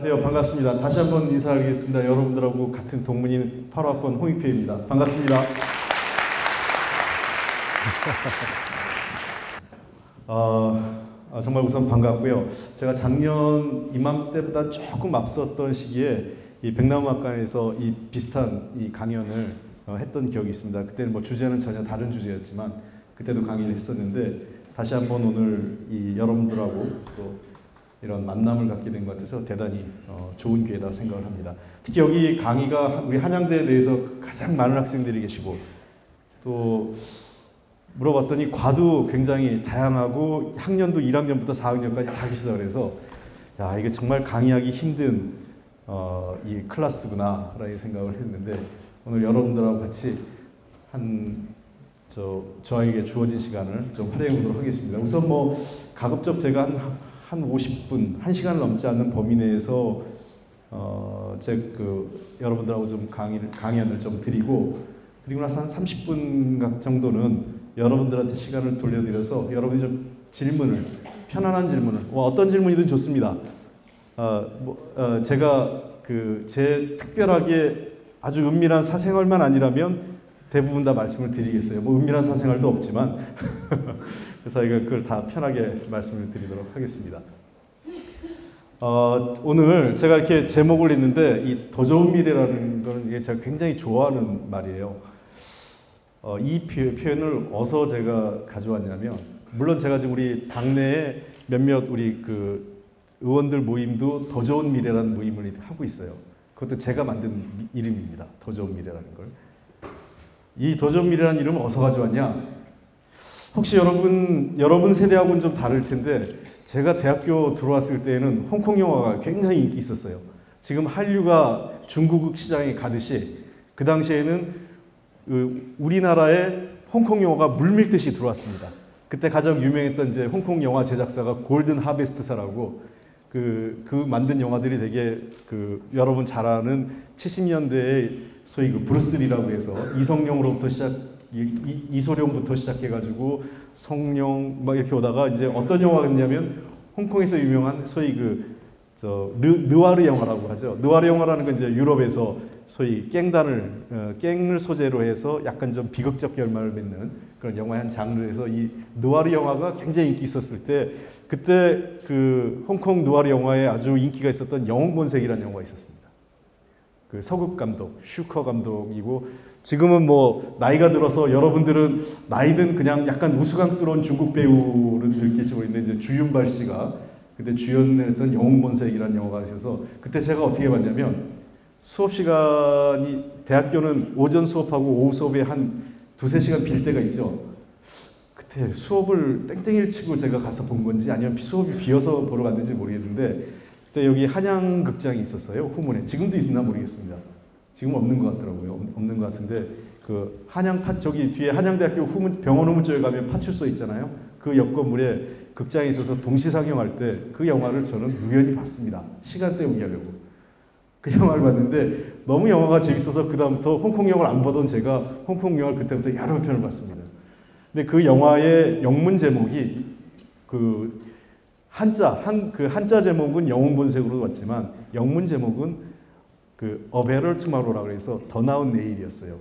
안녕하세요. 반갑습니다. 다시 한번 인사드리겠습니다. 여러분들하고 같은 동문인 8학번 홍익표입니다. 반갑습니다. 정말 우선 반갑고요. 제가 작년 이맘때보다 조금 앞섰던 시기에 이 백남음악관에서 이 비슷한 이 강연을 했던 기억이 있습니다. 그때는 뭐 주제는 전혀 다른 주제였지만 그때도 강의를 했었는데 다시 한번 오늘 이 여러분들하고 또 이런 만남을 갖게 된 것 같아서 대단히 좋은 기회다 생각을 합니다. 특히 여기 강의가 우리 한양대에 대해서 가장 많은 학생들이 계시고 또 물어봤더니 과도 굉장히 다양하고 학년도 1학년부터 4학년까지 다 계시다 그래서 야 이게 정말 강의하기 힘든 이 클래스구나 라는 생각을 했는데 오늘 여러분들하고 같이 저에게 주어진 시간을 좀 활용해 보도록 하겠습니다. 우선 뭐 가급적 제가 한 50분, 1시간을 넘지 않는 범위 내에서 여러분들하고 좀 강연을 좀 드리고 그리고 나서 한 30분 정도는 여러분들한테 시간을 돌려드려서 여러분이 좀 질문을, 편안한 질문을, 어떤 질문이든 좋습니다. 제가 제 특별하게 아주 은밀한 사생활만 아니라면 대부분 다 말씀을 드리겠어요. 뭐 은밀한 사생활도 없지만 그래서 그걸 다 편하게 말씀을 드리도록 하겠습니다. 오늘 제가 이렇게 제목을 했는데 이 더 좋은 미래라는 거는 이게 제가 굉장히 좋아하는 말이에요. 이 표현을 어디서 제가 가져왔냐면 물론 제가 지금 우리 당내에 몇몇 우리 의원들 모임도 더 좋은 미래라는 모임을 하고 있어요. 그것도 제가 만든 이름입니다. 더 좋은 미래라는 걸. 이 더 좋은 미래라는 이름을 어디서 가져왔냐? 혹시 여러분 세대하고는 좀 다를 텐데 제가 대학교 들어왔을 때에는 홍콩 영화가 굉장히 인기 있었어요. 지금 한류가 중국 시장에 가듯이 그 당시에는 우리나라에 홍콩 영화가 물밀듯이 들어왔습니다. 그때 가장 유명했던 이제 홍콩 영화 제작사가 골든 하베스트사라고 그 만든 영화들이 되게 여러분 잘 아는 70년대에 소위 브루스리라고 해서 이성룡으로부터 이소룡부터 시작해가지고 성룡 막 이렇게 오다가 이제 어떤 영화였냐면 홍콩에서 유명한 소위 느와르 영화라고 하죠. 느와르 영화라는 건 이제 유럽에서 소위 깽을 소재로 해서 약간 좀 비극적 결말을 맺는 그런 영화의 한 장르에서 이 느와르 영화가 굉장히 인기 있었을 때 그때 홍콩 느와르 영화에 아주 인기가 있었던 영웅본색이라는 영화가 있었습니다. 서극 감독, 슈커 감독이고 지금은 뭐 나이가 들어서 여러분들은 나이든 그냥 약간 우스꽝스러운 중국 배우를 느낄지 모르겠는데 이제 주윤발 씨가 그때 주연했던 영웅본색이라는 영화가 있어서 그때 제가 어떻게 봤냐면 수업 시간이 대학교는 오전 수업하고 오후 수업에 한 2-3시간 빌 때가 있죠. 그때 수업을 땡땡이를 치고 제가 가서 본 건지 아니면 수업이 비어서 보러 갔는지 모르겠는데 그때 여기 한양극장이 있었어요. 후문에. 지금도 있나 모르겠습니다. 지금 없는 것 같더라고요. 없는 것 같은데 저기 뒤에 한양대학교 병원 후문 쪽에 가면 파출소 있잖아요. 그 옆 건물에 극장에 있어서 동시상영할 때 그 영화를 저는 우연히 봤습니다. 시간 때우기 하려고. 그 영화를 봤는데 너무 영화가 재밌어서 그 다음부터 홍콩 영화를 안 보던 제가 홍콩 영화를 그때부터 여러 편을 봤습니다. 근데 그 영화의 영문 제목이 한자 제목은 영웅본색으로 왔지만 영문 제목은 A Better Tomorrow라고 해서 더 나은 내일이었어요.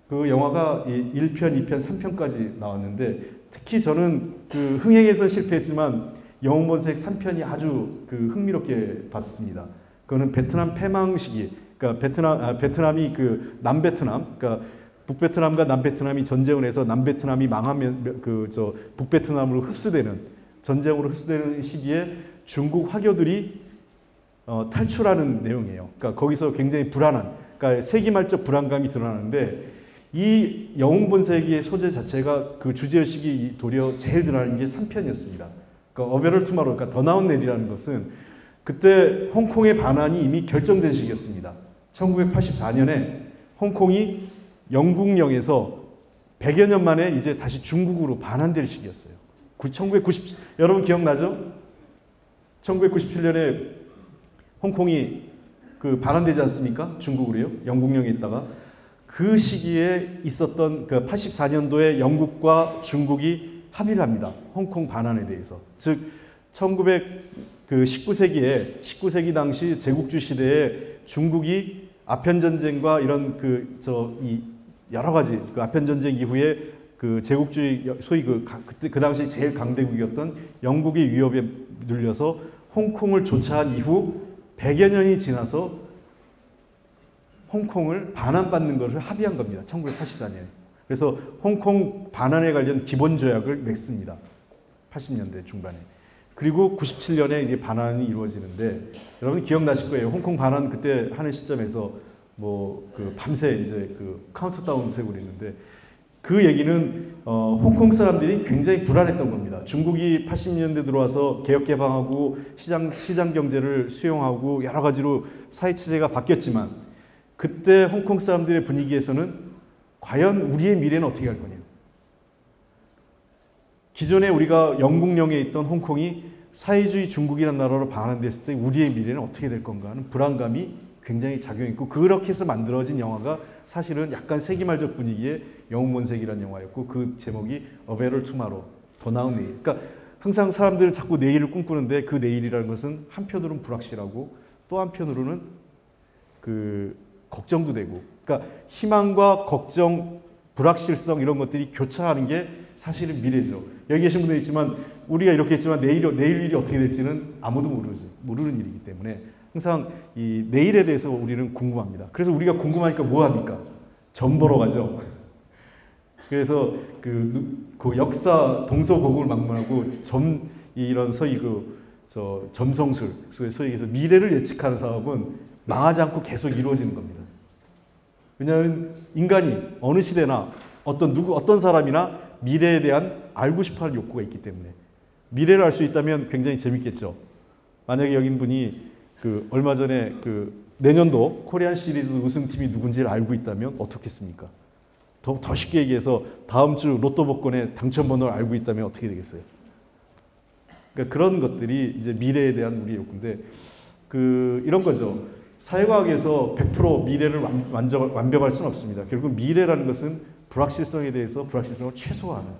그 영화가 1편, 2편, 3편까지 나왔는데 특히 저는 흥행에서 실패했지만 영웅본색 3편이 아주 흥미롭게 봤습니다. 그거는 베트남 패망 시기, 그러니까 베트남이 남베트남, 그러니까 북베트남과 남베트남이 전쟁을 해서 남베트남이 망하면 북베트남으로 전쟁으로 흡수되는 시기에 중국 화교들이 탈출하는 내용이에요. 그러니까 거기서 굉장히 그러니까 세기말적 불안감이 드러나는데 이 영웅본색의 소재 자체가 그 주제의식이 도리어 제일 드러나는 게 3편이었습니다. 그러니까 어베럴 투마로, 그러니까 더 나은 내일이라는 것은 그때 홍콩의 반환이 이미 결정된 시기였습니다. 1984년에 홍콩이 영국령에서 100여 년 만에 이제 다시 중국으로 반환될 시기였어요. 여러분 기억나죠? 1997년에 홍콩이 반환되지 않습니까? 중국으로요. 영국령에 있다가 그 시기에 있었던 84년도에 영국과 중국이 합의를 합니다. 홍콩 반환에 대해서. 즉 그 19세기 당시 제국주의 시대에 중국이 아편 전쟁과 이런 여러 가지 그 아편 전쟁 이후에 그 제국주의 소위 그때 그 당시 제일 강대국이었던 영국의 위협에 눌려서 홍콩을 조차한 이후 100여 년이 지나서 홍콩을 반환받는 것을 합의한 겁니다. 1984년에. 그래서 홍콩 반환에 관련 기본 조약을 맺습니다. 80년대 중반에. 그리고 97년에 이제 반환이 이루어지는데 여러분 기억나실 거예요. 홍콩 반환 그때 하는 시점에서 밤새 이제 카운트다운 세고 그랬는데 그 얘기는 홍콩 사람들이 굉장히 불안했던 겁니다. 중국이 80년대 들어와서 개혁 개방하고 시장 경제를 수용하고 여러 가지로 사회 체제가 바뀌었지만 그때 홍콩 사람들의 분위기에서는 과연 우리의 미래는 어떻게 할 거냐. 기존에 우리가 영국령에 있던 홍콩이 사회주의 중국이라는 나라로 반환됐을 때 우리의 미래는 어떻게 될 건가 하는 불안감이 굉장히 작용했고 그렇게 해서 만들어진 영화가 사실은 약간 세기말적 분위기의 영웅본색이라는 영화였고 그 제목이 A Better Tomorrow, 더 나은 내일. 그러니까 항상 사람들은 자꾸 내일을 꿈꾸는데 그 내일이라는 것은 한편으로는 불확실하고 또 한편으로는 걱정도 되고 그러니까 희망과 걱정, 불확실성 이런 것들이 교차하는 게 사실은 미래죠. 여기 계신 분도 있지만 우리가 이렇게 했지만 내일 일이 어떻게 될지는 아무도 모르는 일이기 때문에 항상 이 내일에 대해서 우리는 궁금합니다. 그래서 우리가 궁금하니까 뭐 합니까? 점 보러 가죠. 그래서 그 역사 동서고금을 막론하고 이런 소위 점성술, 소위 해서 미래를 예측하는 사업은 망하지 않고 계속 이루어지는 겁니다. 왜냐하면 인간이 어느 시대나 어떤 사람이나 미래에 대한 알고 싶어하는 욕구가 있기 때문에 미래를 알 수 있다면 굉장히 재밌겠죠. 만약에 여기 분이 얼마 전에 내년도 코리안 시리즈 우승팀이 누군지를 알고 있다면 어떻겠습니까? 더 쉽게 얘기해서 다음 주 로또 복권의 당첨번호를 알고 있다면 어떻게 되겠어요? 그러니까 그런 것들이 이제 미래에 대한 우리의 욕구인데 이런 거죠. 사회과학에서 100% 미래를 완벽할 수는 없습니다. 결국 미래라는 것은 불확실성에 대해서 불확실성을 최소화하는.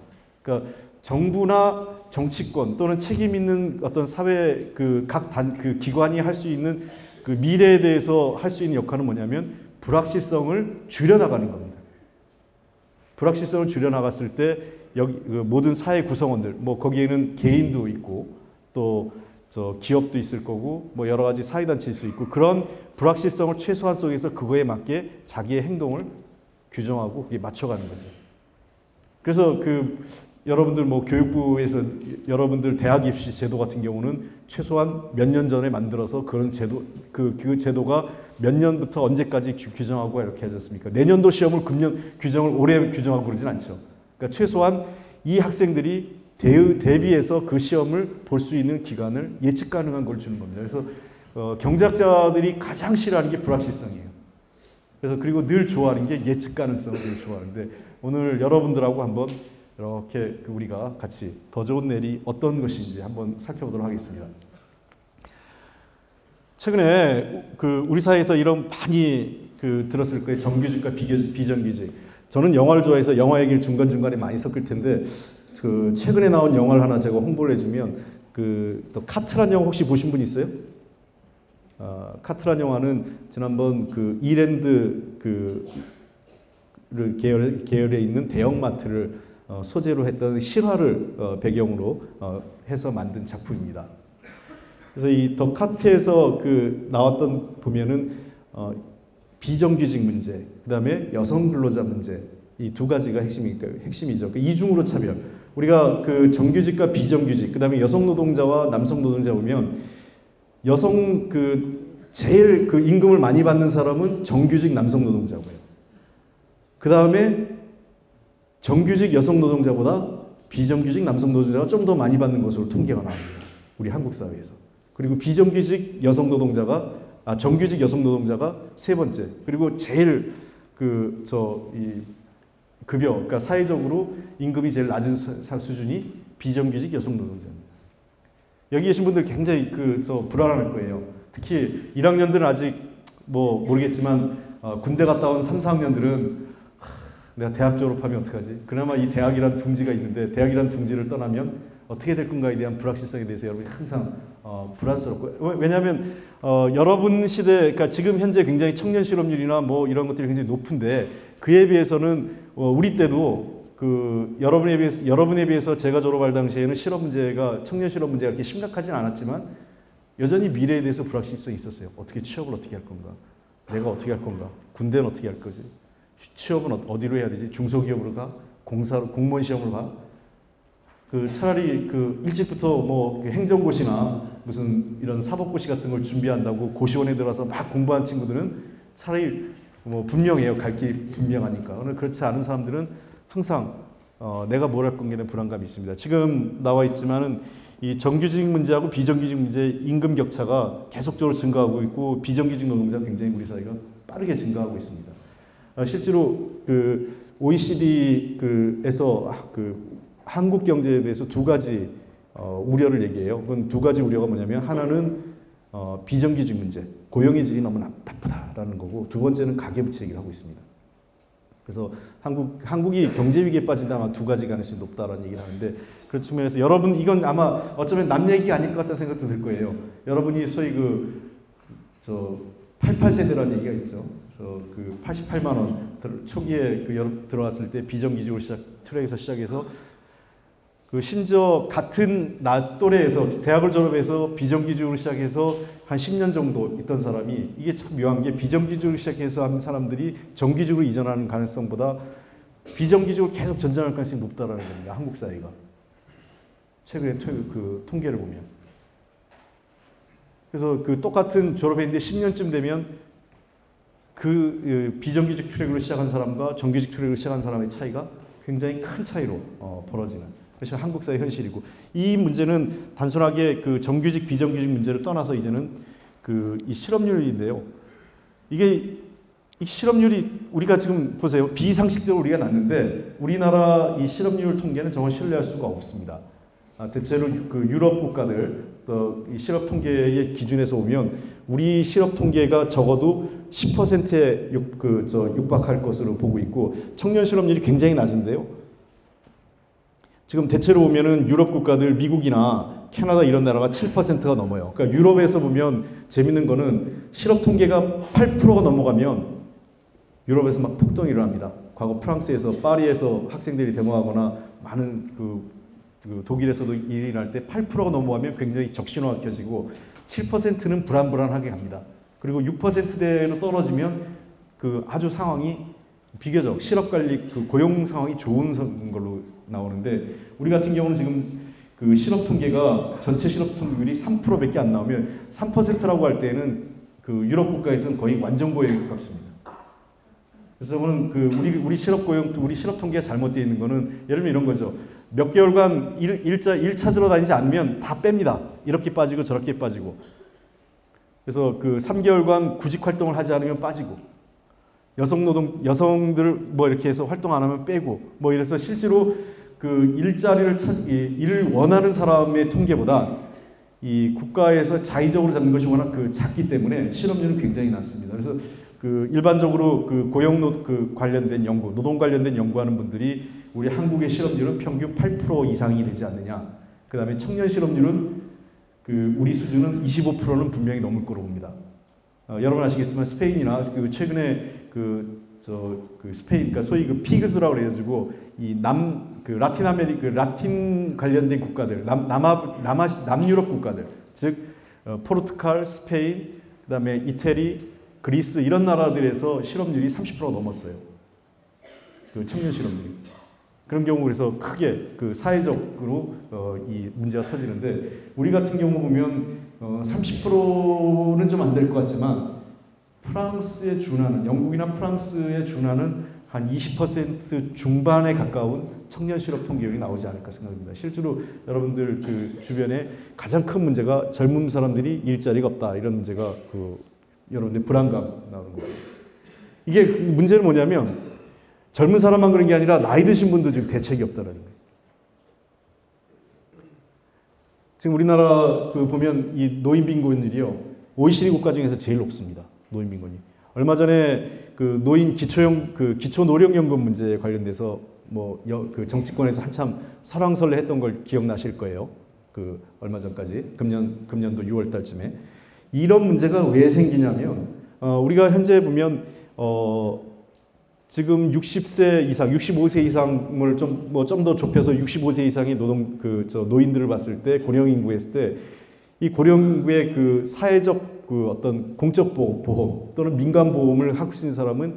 그러니까 정부나 정치권 또는 책임 있는 어떤 사회 각 기관이 할 수 있는 미래에 대해서 할 수 있는 역할은 뭐냐면 불확실성을 줄여나가는 겁니다. 불확실성을 줄여나갔을 때 여기 모든 사회 구성원들, 거기에는 개인도 있고 또 기업도 있을 거고 여러 가지 사회단체 있을 수 있고 그런 불확실성을 최소한 속에서 그거에 맞게 자기의 행동을 규정하고 그게 맞춰가는 거죠. 그래서 여러분들 교육부에서 여러분들 대학 입시 제도 같은 경우는 최소한 몇 년 전에 만들어서 그런 제도 그 제도가 몇 년부터 언제까지 규정하고 이렇게 하지 않습니까? 내년도 시험을 규정을 올해 규정하고 그러진 않죠. 그러니까 최소한 이 학생들이 대비해서 그 시험을 볼 수 있는 기간을 예측 가능한 걸 주는 겁니다. 그래서 경제학자들이 가장 싫어하는 게 불확실성이에요. 그래서 그리고 늘 좋아하는 게 예측 가능성을 늘 좋아하는데 오늘 여러분들하고 한번 이렇게 우리가 같이 더 좋은 내일이 어떤 것인지 한번 살펴보도록 하겠습니다. 최근에 우리 사회에서 이런 많이 들었을 거예요. 정규직과 비정규직. 저는 영화를 좋아해서 영화 얘기를 중간중간에 많이 섞을 텐데 최근에 나온 영화를 하나 제가 홍보를 해주면 또 카트란 영화 혹시 보신 분 있어요? 카트란 영화는 지난번 이랜드 계열에 있는 대형마트를 소재로 했던 실화를 배경으로 해서 만든 작품입니다. 그래서 이 더 카트에서 나왔던 보면은 비정규직 문제, 그다음에 여성 근로자 문제 이 두 가지가 핵심이죠. 이중으로 차별. 우리가 정규직과 비정규직, 그다음에 여성 노동자와 남성 노동자 보면 여성 제일 임금을 많이 받는 사람은 정규직 남성 노동자고요. 그다음에 정규직 여성 노동자보다 비정규직 남성 노동자가 좀 더 많이 받는 것으로 통계가 나옵니다. 우리 한국 사회에서. 그리고 비정규직 여성 노동자가 정규직 여성 노동자가 세 번째. 그리고 제일 급여, 그러니까 사회적으로 임금이 제일 낮은 수준이 비정규직 여성 노동자입니다. 여기 계신 분들 굉장히 불안할 거예요. 특히 1학년들은 아직 모르겠지만 군대 갔다 온 3, 4학년들은 내가 대학 졸업하면 어떡하지? 그나마 이 대학이란 둥지가 있는데 대학이란 둥지를 떠나면 어떻게 될 건가에 대한 불확실성에 대해서 여러분이 항상 불안스럽고 왜냐하면 여러분 시대 그러니까 지금 현재 굉장히 청년 실업률이나 뭐 이런 것들이 굉장히 높은데 그에 비해서는 우리 때도 그 여러분에 비해서 제가 졸업할 당시에는 실업 문제가 청년 실업 문제가 그렇게 심각하진 않았지만 여전히 미래에 대해서 불확실성이 있었어요. 어떻게 취업을 어떻게 할 건가? 내가 어떻게 할 건가? 군대는 어떻게 할 거지? 취업은 어디로 해야 되지? 중소기업으로 가? 공무원 시험을 가? 그 차라리 그 일찍부터 뭐 행정고시나 무슨 이런 사법고시 같은 걸 준비한다고 고시원에 들어가서 막 공부한 친구들은 차라리 뭐 분명해요. 갈 길이 분명하니까. 그러나 그렇지 않은 사람들은 항상 내가 뭘 할 건가에 대한 불안감이 있습니다. 지금 나와 있지만은 이 정규직 문제하고 비정규직 문제 임금 격차가 계속적으로 증가하고 있고 비정규직 노동자가 굉장히 우리 사회가 빠르게 증가하고 있습니다. 실제로 그 OECD에서 그 한국 경제에 대해서 두 가지 우려를 얘기해요. 그건 두 가지 우려가 뭐냐면 하나는 비정규직 문제, 고용의 질이 너무 나쁘다라는 거고 두 번째는 가계부채 얘기를 하고 있습니다. 그래서 한국이 경제 위기에 빠진다 아마 두 가지 가능성이 높다라는 얘기를 하는데 그런 측면에서 여러분 이건 아마 어쩌면 남 얘기가 아닐 것 같다는 생각도 들 거예요. 여러분이 소위 88세대라는 얘기가 있죠. 그래서 그 88만 원 초기에 들어왔을 때 비정규직으로 트랙에서 시작해서 그 심지어 같은 나 또래에서 대학을 졸업해서 비정규직으로 시작해서 한 10년 정도 있던 사람이 이게 참 묘한 게 비정규직으로 시작해서 한 사람들이 정규직으로 이전하는 가능성보다 비정규직으로 계속 전전할 가능성이 높다라는 겁니다. 한국 사회가. 최근에 그 통계를 보면. 그래서 그 똑같은 졸업했는데 10년쯤 되면 그 비정규직 트랙으로 시작한 사람과 정규직 트랙으로 시작한 사람의 차이가 굉장히 큰 차이로 벌어지는 그것이 한국 사회 현실이고 이 문제는 단순하게 그 정규직 비정규직 문제를 떠나서 이제는 그 이 실업률인데요. 이게 이 실업률이 우리가 지금 보세요. 비상식적으로 우리가 났는데 우리나라 이 실업률 통계는 정말 신뢰할 수가 없습니다. 대체로 그 유럽 국가들 또 이 실업 통계의 기준에서 보면 우리 실업 통계가 적어도 10%에 육박할 것으로 보고 있고 청년 실업률이 굉장히 낮은데요. 지금 대체로 보면은 유럽 국가들 미국이나 캐나다 이런 나라가 7%가 넘어요. 그러니까 유럽에서 보면 재밌는 거는 실업 통계가 8%가 넘어가면 유럽에서 막 폭동이 일어납니다. 과거 프랑스에서 파리에서 학생들이 데모하거나 많은 그 독일에서도 일이 날 때 8%가 넘어가면 굉장히 적신호가 켜지고 7%는 불안불안하게 갑니다. 그리고 6%대로 떨어지면 그 아주 상황이 비교적 실업 관리 그 고용 상황이 좋은 걸로 나오는데 우리 같은 경우는 지금 그 실업 통계가 전체 실업 통계율이 3%밖에 안 나오면 3%라고 할 때는 그 유럽 국가에서는 거의 완전 고용에 가깝습니다. 그래서 저는 그 우리 실업 통계가 잘못되어 있는 거는 예를 들면 이런 거죠. 몇 개월간 일 찾으러 다니지 않으면 다 뺍니다. 이렇게 빠지고 저렇게 빠지고. 그래서 그 3개월간 구직 활동을 하지 않으면 빠지고. 여성들 뭐 이렇게 해서 활동 안 하면 빼고 뭐 이래서 실제로 그 일을 원하는 사람의 통계보다 이 국가에서 자의적으로 잡는 것이 워낙 그 작기 때문에 실업률은 굉장히 낮습니다. 그래서 그 일반적으로 그 관련된 연구, 노동 관련된 연구하는 분들이 우리 한국의 실업률은 평균 8% 이상이 되지 않느냐. 그 다음에 청년 실업률은 그 우리 수준은 25%는 분명히 넘을 거로 봅니다. 여러분 아시겠지만 스페인이나 그 최근에 스페인, 그러니까 소위 그 피그스라고 그래가지고 이 라틴 관련된 국가들, 남유럽 국가들, 즉 포르투갈, 스페인, 그다음에 이태리, 그리스 이런 나라들에서 실업률이 30%가 넘었어요. 그 청년 실업률이. 그런 경우 그래서 크게 그 사회적으로 이 문제가 터지는데 우리 같은 경우 보면 30%는 좀 안 될 것 같지만 프랑스에 준하는 영국이나 프랑스에 준하는 한 20% 중반에 가까운 청년 실업 통계율이 나오지 않을까 생각합니다. 실제로 여러분들 그 주변에 가장 큰 문제가 젊은 사람들이 일자리가 없다 이런 문제가 그 여러분들 불안감 나오는 거예요. 이게 문제는 뭐냐면 젊은 사람만 그런 게 아니라 나이 드신 분도 지금 대책이 없다라는 거예요. 지금 우리나라 그 보면 이 노인 빈곤율이요 OECD 국가 중에서 제일 높습니다. 노인 빈곤이. 얼마 전에 그 노인 기초 노령연금 문제에 관련돼서 그 정치권에서 한참 설왕설래 했던 걸 기억나실 거예요. 그 얼마 전까지 금년도 6월 달쯤에. 이런 문제가 왜 생기냐면 우리가 현재 보면 지금 60세 이상, 65세 이상을 좀 더 좁혀서 65세 이상의 노인들을 봤을 때, 고령 인구 했을 때, 이 고령 인구의 그 사회적 그 어떤 공적 보험 또는 민간 보험을 하고 있는 사람은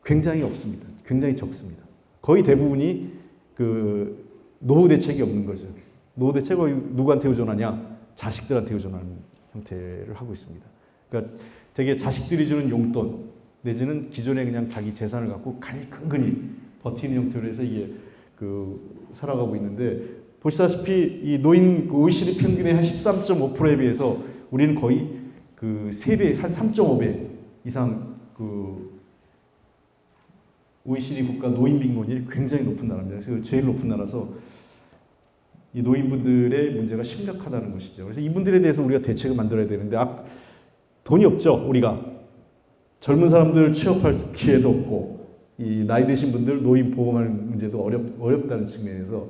굉장히 없습니다. 굉장히 적습니다. 거의 대부분이 그 노후 대책이 없는 거죠. 노후 대책을 누구한테 의존하냐? 자식들한테 의존하는 형태를 하고 있습니다. 그러니까 되게 자식들이 주는 용돈 내지는 기존에 그냥 자기 재산을 갖고 근근히 버티는 형태로 해서 이게 살아가고 있는데, 보시다시피 이 노인 OECD 평균의 한 13.5%에 비해서 우리는 거의 그 3배, 한 3.5배 이상 OECD 국가 노인 빈곤율이 굉장히 높은 나라입니다. 그래서 제일 높은 나라서 이 노인분들의 문제가 심각하다는 것이죠. 그래서 이분들에 대해서 우리가 대책을 만들어야 되는데, 돈이 없죠. 우리가 젊은 사람들 취업할 기회도 없고, 이 나이 드신 분들 노인 보험하는 문제도 어렵다는 측면에서,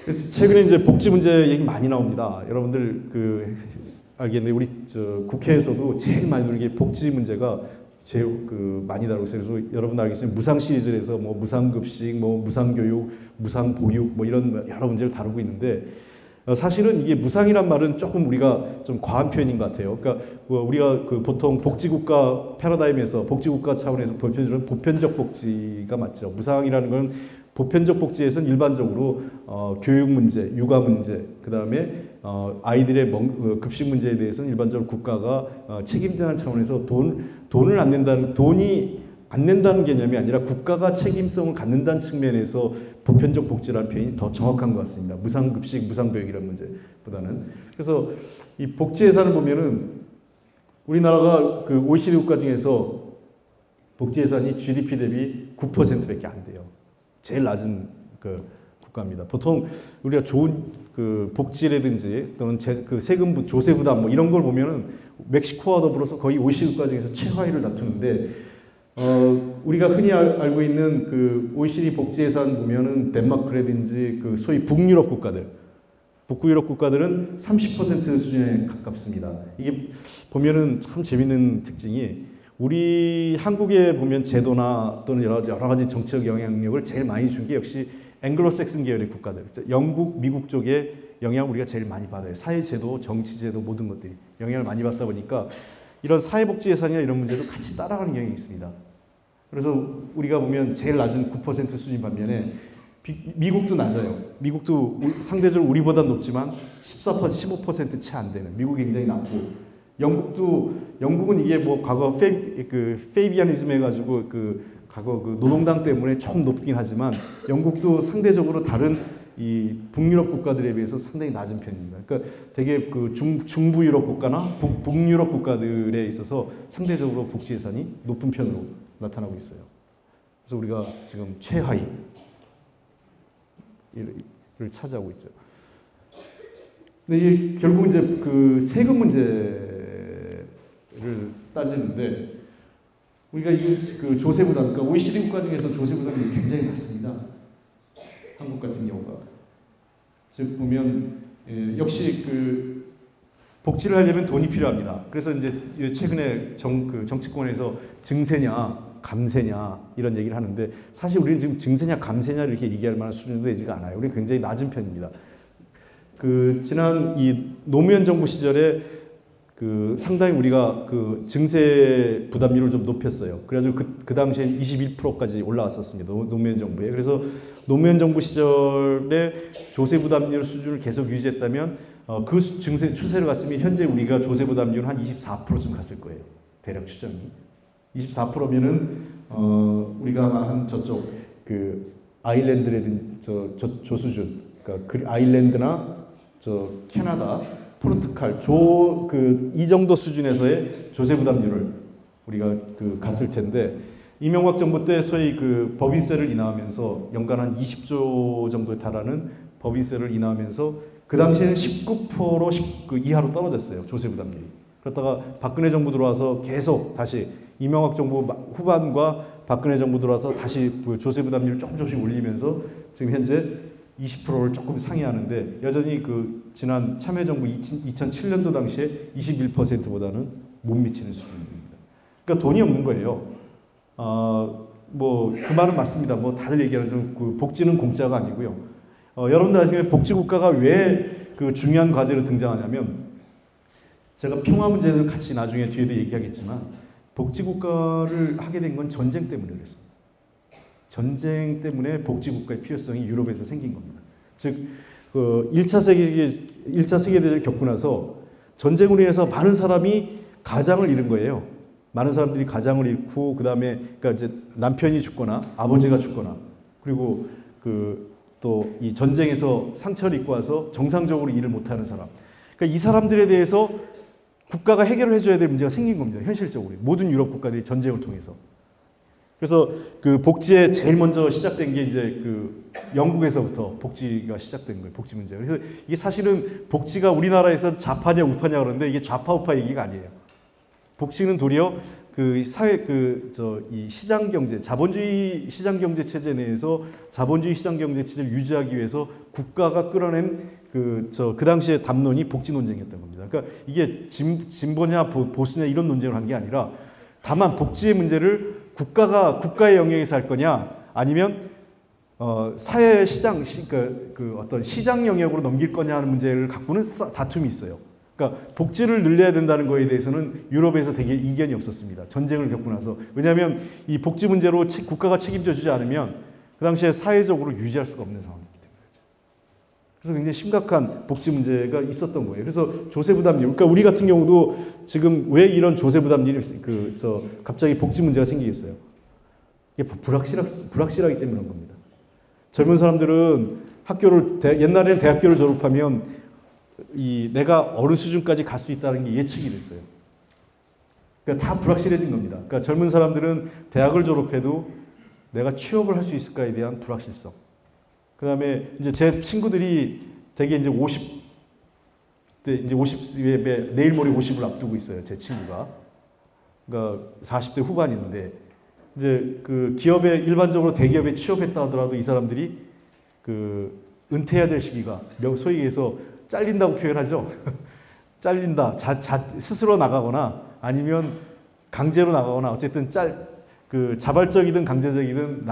그래서 최근에 이제 복지 문제 얘기 많이 나옵니다. 여러분들 알겠는데 우리 국회에서도 제일 많이 다루는 게 복지 문제가 제일 많이 다루고 있어요. 그래서 여러분 알겠지만 무상 시리즈에서 뭐 무상급식, 뭐 무상교육, 무상보육 뭐 이런 여러 문제를 다루고 있는데, 사실은 이게 무상이란 말은 조금 우리가 좀 과한 표현인 것 같아요. 그러니까 우리가 보통 복지국가 패러다임에서 복지국가 차원에서 보편적 복지가 맞죠. 무상이라는 건 보편적 복지에서는 일반적으로 교육 문제, 육아 문제, 그 다음에 아이들의 급식 문제에 대해서는 일반적으로 국가가 책임지는 차원에서 돈이 안 낸다는 개념이 아니라 국가가 책임성을 갖는다는 측면에서 보편적 복지라는 표현이 더 정확한 것 같습니다. 무상급식, 무상교육이라는 문제보다는. 그래서 이 복지 예산을 보면은 우리나라가 그 OECD 국가 중에서 복지 예산이 GDP 대비 9%밖에 안 돼요. 제일 낮은 국가입니다. 보통 우리가 좋은 복지라든지 또는 세금 조세 부담 뭐 이런 걸 보면은 멕시코와 더불어서 거의 OECD 국가 중에서 최하위를 다투는데, 우리가 흔히 알고 있는 OECD 복지 예산 보면은 덴마크라든지 소위 북유럽 국가들은 30% 수준에 가깝습니다. 이게 보면은 참 재밌는 특징이, 우리 한국에 보면 제도나 또는 여러 가지 정치적 영향력을 제일 많이 준 게 역시 앵글로색슨 계열의 국가들, 영국, 미국 쪽에 영향을 우리가 제일 많이 받아요. 사회제도, 정치제도 모든 것들이 영향을 많이 받다 보니까 이런 사회복지 예산이나 이런 문제도 같이 따라가는 경향이 있습니다. 그래서 우리가 보면 제일 낮은 9% 수준 반면에 미국도 낮아요. 미국도 상대적으로 우리보다 높지만 14%, 15% 채 안 되는, 미국이 굉장히 낮고, 영국은 이게 뭐 과거 페이비아니즘 해가지고 과거 노동당 때문에 조금 높긴 하지만 영국도 상대적으로 다른 이 북유럽 국가들에 비해서 상당히 낮은 편입니다. 그러니까 되게 중부유럽 국가나 북유럽 국가들에 있어서 상대적으로 복지 예산이 높은 편으로 나타나고 있어요. 그래서 우리가 지금 최하위를 차지하고 있죠. 근데 이게 결국 이제 세금 문제를 따지는데, 우리가 이 조세 부담, 그러니까 OECD 국가 중에서 조세 부담이 굉장히 낮습니다. 한국 같은 경우가. 즉 보면 역시 복지를 하려면 돈이 필요합니다. 그래서 이제 최근에 정치권에서 증세냐 감세냐 이런 얘기를 하는데, 사실 우리는 지금 증세냐 감세냐 이렇게 얘기할 만한 수준도 되지가 않아요. 우리는 굉장히 낮은 편입니다. 지난 이 노무현 정부 시절에 상당히 우리가 증세 부담률을 좀 높였어요. 그래가지고 그 당시엔 21%까지 올라왔었습니다. 노무현 정부에. 그래서 노무현 정부 시절에 조세 부담률 수준을 계속 유지했다면 증세 추세를 갔으면 현재 우리가 조세 부담률은 한 24%쯤 갔을 거예요. 대략 추정이. 24%면은 우리가 한 저쪽 아일랜드라든지 조수준, 그러니까 아일랜드나 캐나다, 포르투갈, 이 정도 수준에서의 조세 부담률을 우리가 갔을 텐데, 이명박 정부 때 소위 법인세를 인하하면서 연간 한 20조 정도에 달하는 법인세를 인하하면서 그 당시에는 19% 이하로 떨어졌어요. 조세 부담률이. 그러다가 박근혜 정부 들어와서 계속 다시 이명박 정부 후반과 박근혜 정부 들어와서 다시 그 조세 부담률을 조금씩 올리면서 지금 현재 20%를 조금 상회하는데 여전히 그 지난 참여정부 2007년도 당시에 21%보다는 못 미치는 수준입니다. 그러니까 돈이 없는 거예요. 뭐 그 말은 맞습니다. 뭐 다들 얘기하는 좀 그 복지는 공짜가 아니고요. 여러분들 아시면 복지국가가 왜 그 중요한 과제로 등장하냐면 제가 평화 문제를 같이 나중에 뒤에도 얘기하겠지만 복지국가를 하게 된 건 전쟁 때문에 그랬습니다. 전쟁 때문에 복지국가의 필요성이 유럽에서 생긴 겁니다. 즉, 그 1차 세계대전을 겪고 나서 전쟁으로 인해서 많은 사람이 가장을 잃은 거예요. 많은 사람들이 가장을 잃고, 그 다음에, 그러니까 이제 남편이 죽거나, 아버지가 죽거나, 그리고 또 이 전쟁에서 상처를 입고 와서 정상적으로 일을 못하는 사람. 그러니까 이 사람들에 대해서 국가가 해결을 해줘야 될 문제가 생긴 겁니다. 현실적으로. 모든 유럽 국가들이 전쟁을 통해서. 그래서 그 복지에 제일 먼저 시작된 게 이제 그 영국에서부터 복지가 시작된 거예요. 복지 문제가. 그래서 이게 사실은 복지가 우리나라에서 좌파냐 우파냐 그러는데 이게 좌파 우파 얘기가 아니에요. 복지는 도리어 그 사회 이 시장 경제, 자본주의 시장 경제 체제 내에서 자본주의 시장 경제 체제를 유지하기 위해서 국가가 끌어낸 그 당시에 담론이 복지 논쟁이었던 겁니다. 그러니까 이게 진보냐 보수냐 이런 논쟁을 한 게 아니라 다만 복지의 문제를 국가의 영역에서 할 거냐 아니면 사회 시장 그 어떤 시장 영역으로 넘길 거냐 하는 문제를 갖고는 다툼이 있어요. 그러니까 복지를 늘려야 된다는 거에 대해서는 유럽에서 되게 이견이 없었습니다. 전쟁을 겪고 나서. 왜냐하면 이 복지 문제로 국가가 책임져 주지 않으면 그 당시에 사회적으로 유지할 수가 없는 상황이기 때문이죠. 그래서 굉장히 심각한 복지 문제가 있었던 거예요. 그래서 조세 부담률. 그러니까 우리 같은 경우도 지금 왜 이런 조세 부담률이 갑자기 복지 문제가 생기겠어요? 이게 불확실하기 때문에 그런 겁니다. 젊은 사람들은 옛날에는 대학교를 졸업하면 내가 어느 수준까지 갈 수 있다는 게 예측이 됐어요. 그러니까 다 불확실해진 겁니다. 그러니까 젊은 사람들은 대학을 졸업해도 내가 취업을 할 수 있을까에 대한 불확실성. 그 다음에 이제 제 친구들이 되게 이제 50대, 이제 50에 내일 모레 50을 앞두고 있어요. 제 친구가. 그러니까 40대 후반인데, 이제 그 일반적으로 대기업에 취업했다 하더라도 이 사람들이 은퇴해야 될 시기가, 소위 얘기해서 잘린다고 표현하죠. 잘린다. 스스로 나가거나 아니면 강제로 나가거나 어쨌든 자발적이든 강제적이든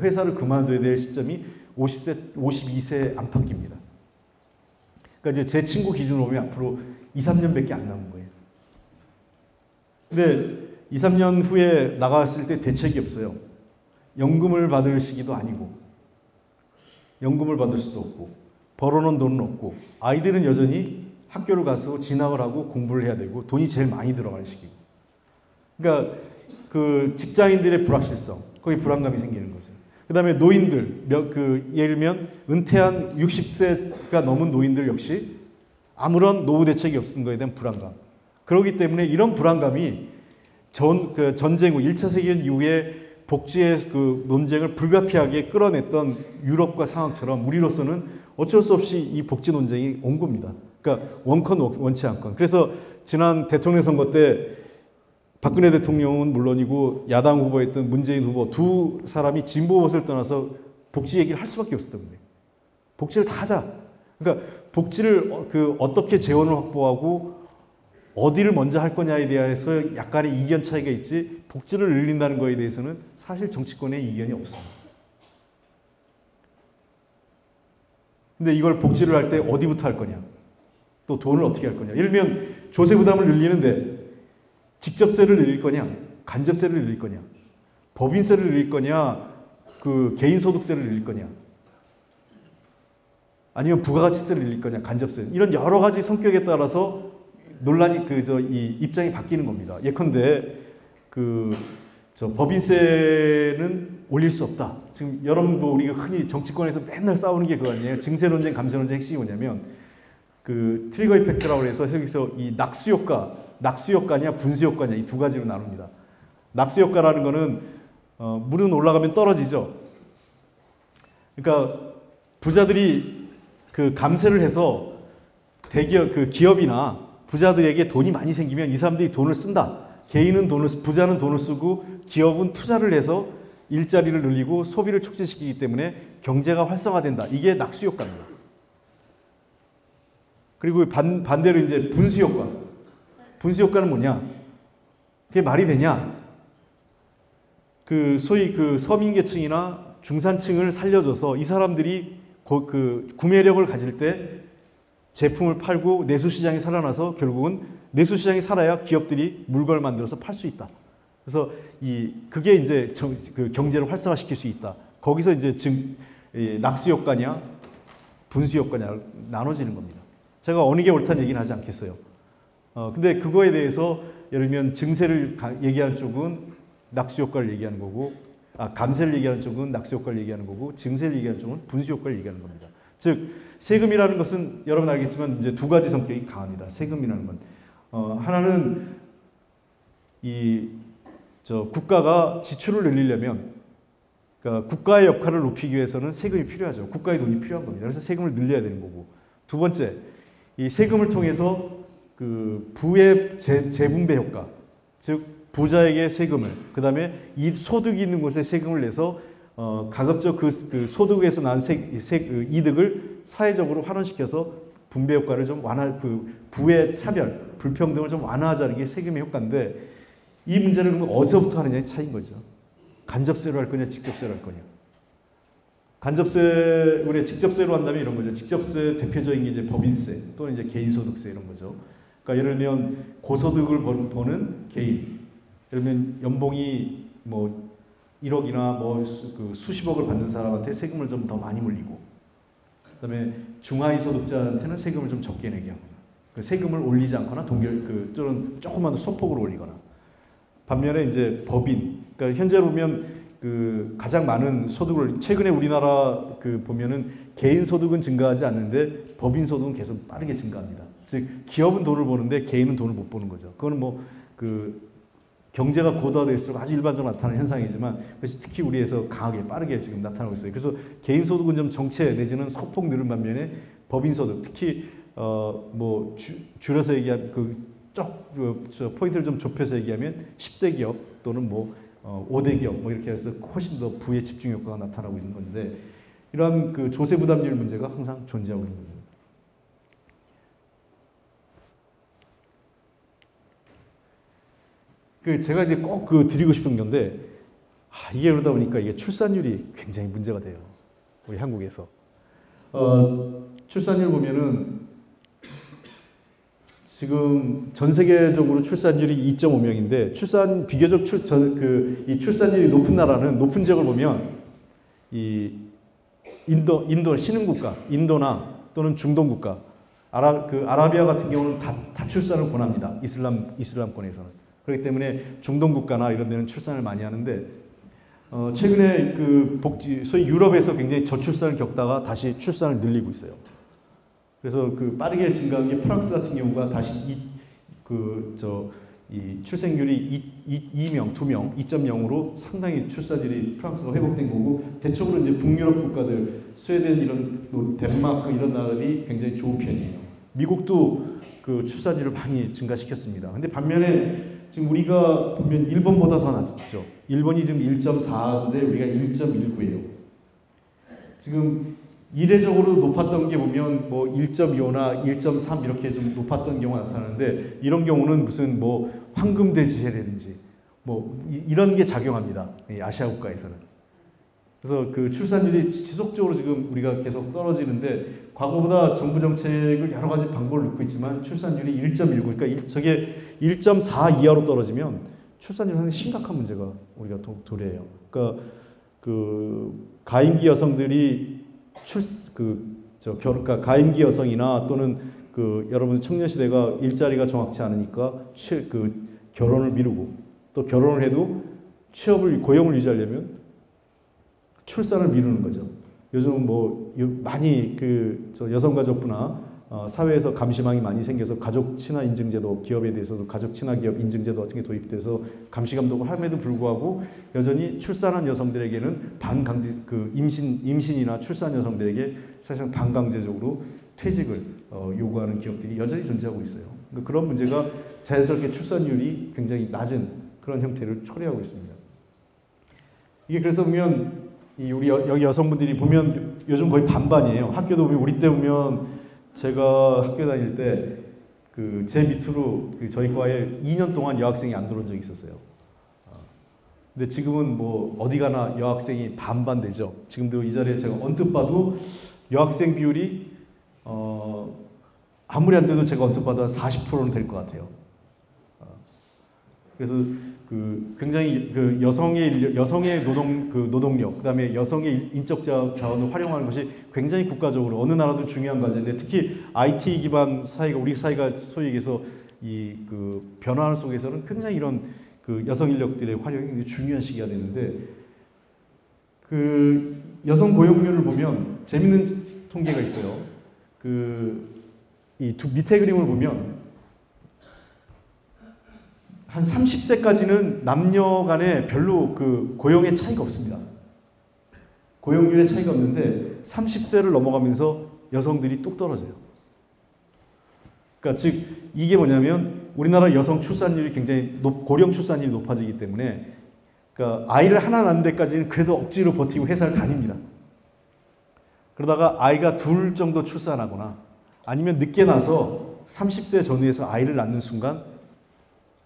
회사를 그만둬야 될 시점이 52세 안팎입니다. 그러니까 이제 제 친구 기준으로 보면 앞으로 2, 3년밖에 안 남은 거예요. 근데 2, 3년 후에 나갔을 때 대책이 없어요. 연금을 받을 시기도 아니고 연금을 받을 수도 없고 벌어놓은 돈은 없고 아이들은 여전히 학교를 가서 진학을 하고 공부를 해야 되고 돈이 제일 많이 들어가는 시기고. 그러니까 그 직장인들의 불확실성, 거기 불안감이 생기는 거죠. 그 다음에 노인들, 예를 들면 은퇴한 60세가 넘은 노인들 역시 아무런 노후 대책이 없는 거에 대한 불안감. 그렇기 때문에 이런 불안감이 전쟁 후 1차 세계대전 이후에 복지의 그 논쟁을 불가피하게 끌어냈던 유럽과 상황처럼 우리로서는 어쩔 수 없이 이 복지 논쟁이 온 겁니다. 그러니까 원컨 원치 않건. 그래서 지난 대통령 선거 때 박근혜 대통령은 물론이고 야당 후보였던 문재인 후보 두 사람이 진보 보수를 떠나서 복지 얘기를 할 수밖에 없었던 거예요. 복지를 다 하자. 그러니까 복지를 어떻게 재원을 확보하고 어디를 먼저 할 거냐에 대해서 약간의 이견 차이가 있지 복지를 늘린다는 거에 대해서는 사실 정치권에 이견이 없습니다. 근데 이걸 복지를 할 때 어디부터 할 거냐? 또 돈을 어떻게 할 거냐? 예를 들면 조세 부담을 늘리는데 직접세를 늘릴 거냐? 간접세를 늘릴 거냐? 법인세를 늘릴 거냐? 개인소득세를 늘릴 거냐? 아니면 부가가치세를 늘릴 거냐? 간접세. 이런 여러 가지 성격에 따라서 논란이 이 입장이 바뀌는 겁니다. 예컨대 법인세는 올릴 수 없다. 지금 여러분도 우리가 흔히 정치권에서 맨날 싸우는 게 그거 아니에요. 증세 논쟁, 감세 논쟁 핵심이 뭐냐면 트리거 이펙트라고 해서 여기서 이 낙수 효과냐 분수 효과냐 이 두 가지로 나눕니다. 낙수 효과라는 거는 물은 올라가면 떨어지죠. 그러니까 부자들이 감세를 해서 기업이나 부자들에게 돈이 많이 생기면 이 사람들이 돈을 쓴다. 개인은 부자는 돈을 쓰고 기업은 투자를 해서 일자리를 늘리고 소비를 촉진시키기 때문에 경제가 활성화된다. 이게 낙수 효과입니다. 그리고 반대로 이제 분수 효과. 분수 효과는 뭐냐? 그게 말이 되냐? 그 소위 그 서민계층이나 중산층을 살려줘서 이 사람들이 그 구매력을 가질 때 제품을 팔고 내수시장이 살아나서 결국은 내수시장이 살아야 기업들이 물건을 만들어서 팔 수 있다. 그래서 그게 이제 그 경제를 활성화시킬 수 있다. 거기서 이제 낙수 효과냐, 분수 효과냐 나눠지는 겁니다. 제가 어느 게 옳다는 얘기는 하지 않겠어요. 근데 그거에 대해서 예를 들면 증세를 얘기하는 쪽은 낙수 효과를 얘기하는 거고, 감세를 얘기하는 쪽은 낙수 효과를 얘기하는 거고, 증세를 얘기하는 쪽은 분수 효과를 얘기하는 겁니다. 즉 세금이라는 것은 여러분 알겠지만 이제 두 가지 성격이 강합니다. 세금이라는 건 하나는 국가가 지출을 늘리려면, 그러니까 국가의 역할을 높이기 위해서는 세금이 필요하죠. 국가의 돈이 필요한 겁니다. 그래서 세금을 늘려야 되는 거고, 두 번째, 이 세금을 통해서 그 부의 재분배 효과, 즉 부자에게 세금을, 그 다음에 이 소득이 있는 곳에 세금을 내서 가급적 그 소득에서 난 이득을 사회적으로 환원시켜서 분배 효과를 좀 그 부의 차별, 불평등을 좀 완화하자는 게 세금의 효과인데, 이 문제를 그러면 어디서부터 하느냐의 차이인 거죠. 간접세로 할 거냐, 직접세로 할 거냐. 간접세, 우리 직접세로 한다면 이런 거죠. 직접세 대표적인 게 이제 법인세 또는 이제 개인소득세 이런 거죠. 그러니까 예를 들면 고소득을 버는 개인, 예를 들면 연봉이 뭐 1억이나 뭐 그 수십억을 받는 사람한테 세금을 좀 더 많이 물리고, 그다음에 중하위 소득자한테는 세금을 좀 적게 내게 하거나, 그 세금을 올리지 않거나 또는 조금만 더 소폭으로 올리거나. 반면에 이제 법인, 그러니까 현재로 보면 그 가장 많은 소득을 최근에 우리나라 그 보면은 개인 소득은 증가하지 않는데 법인 소득은 계속 빠르게 증가합니다. 즉 기업은 돈을 버는데 개인은 돈을 못 버는 거죠. 그거는 뭐 그 경제가 고도화될수록 아주 일반적으로 나타나는 현상이지만 그것이 특히 우리에서 강하게 빠르게 지금 나타나고 있어요. 그래서 개인 소득은 좀 정체 내지는 소폭 늘은 반면에 법인 소득, 특히 뭐 줄여서 얘기하면 포인트를 좀 좁혀서 얘기하면 10대 기업 또는 뭐 5대 기업 뭐 이렇게 해서 훨씬 더 부의 집중 효과가 나타나고 있는 건데, 이러한 그 조세 부담률 문제가 항상 존재하고 있는 겁니다. 제가 이제 꼭 드리고 싶은 건데, 이게 그러다 보니까 이게 출산율이 굉장히 문제가 돼요. 우리 한국에서. 출산율 보면은 지금 전 세계적으로 출산율이 2.5명인데 비교적 이 출산율이 높은 나라는, 높은 지역을 보면 이 인도 신흥국가, 인도나 또는 중동 국가, 아라비아 같은 경우는 다 출산을 권합니다. 이슬람권에서는. 그렇기 때문에 중동 국가나 이런 데는 출산을 많이 하는데, 최근에 소위 유럽에서 굉장히 저출산을 겪다가 다시 출산을 늘리고 있어요. 그래서 빠르게 증가한 게 프랑스 같은 경우가 다시 이 출생률이 2명, 2.0으로 상당히 출산율이 프랑스가 회복된 거고, 대체적으로 이제 북유럽 국가들, 스웨덴 이런 덴마크 이런 나라들이 굉장히 좋은 편이에요. 미국도 출산율을 많이 증가시켰습니다. 근데 반면에 지금 우리가 보면 일본보다 더 낮죠. 일본이 지금 1.4인데 우리가 1.19예요. 지금 이례적으로 높았던 게 보면 뭐 1.25나 1.3 이렇게 좀 높았던 경우가 나타나는데, 이런 경우는 무슨 뭐 황금대지해라든지 뭐 이런 게 작용합니다. 이 아시아 국가에서는. 그래서 출산율이 지속적으로 지금 우리가 계속 떨어지는데, 과거보다 정부 정책을 여러 가지 방법을 넣고 있지만 출산율이 1.19, 그러니까 저게 1.4 이하로 떨어지면 출산율이 상당히 심각한 문제가 우리가 도래해요. 그러니까 가임기 여성들이 그러니까 가임기 여성이나 또는 여러분 청년시대가 일자리가 정확치 않으니까 결혼을 미루고, 또 결혼을 해도 고용을 유지하려면 출산을 미루는 거죠. 요즘 뭐 많이 여성가족부나 사회에서 감시망이 많이 생겨서 가족 친화 인증제도, 기업에 대해서도 가족 친화 기업 인증제도 같은 게 도입돼서 감시 감독을 함에도 불구하고 여전히 출산한 여성들에게는 임신이나 출산 여성들에게 사실상 반강제적으로 퇴직을 요구하는 기업들이 여전히 존재하고 있어요. 그러니까 그런 문제가 자연스럽게 출산율이 굉장히 낮은 그런 형태를 초래하고 있습니다. 이게 그래서 보면 우리 여기 여성분들이 보면 요즘 거의 반반이에요. 학교도 보면 우리 때 보면 제가 학교 다닐 때 제 밑으로 저희 과에 2년 동안 여학생이 안 들어온 적이 있었어요. 근데 지금은 뭐 어디 가나 여학생이 반반 되죠. 지금도 이 자리에 제가 언뜻 봐도 여학생 비율이 아무리 안 돼도 제가 언뜻 봐도 한 40%는 될 것 같아요. 그래서 굉장히 여성의 노동력, 그다음에 여성의 인적 자원을 활용하는 것이 굉장히 국가적으로 어느 나라도 중요한 과제인데 특히 IT 기반 사회가 우리 사회가 소위 얘기해서 변화 속에서는 굉장히 이런 여성 인력들의 활용이 굉장히 중요한 시기가 되는데 여성 고용률을 보면 재밌는 통계가 있어요. 이 밑에 그림을 보면 한 30세까지는 남녀 간에 별로 고용의 차이가 없습니다. 고용률의 차이가 없는데 30세를 넘어가면서 여성들이 뚝 떨어져요. 그러니까 즉 이게 뭐냐면 우리나라 여성 출산율이 굉장히 고령 출산율이 높아지기 때문에 그러니까 아이를 하나 낳는 데까지는 그래도 억지로 버티고 회사를 다닙니다. 그러다가 아이가 둘 정도 출산하거나 아니면 늦게 나서 30세 전후에서 아이를 낳는 순간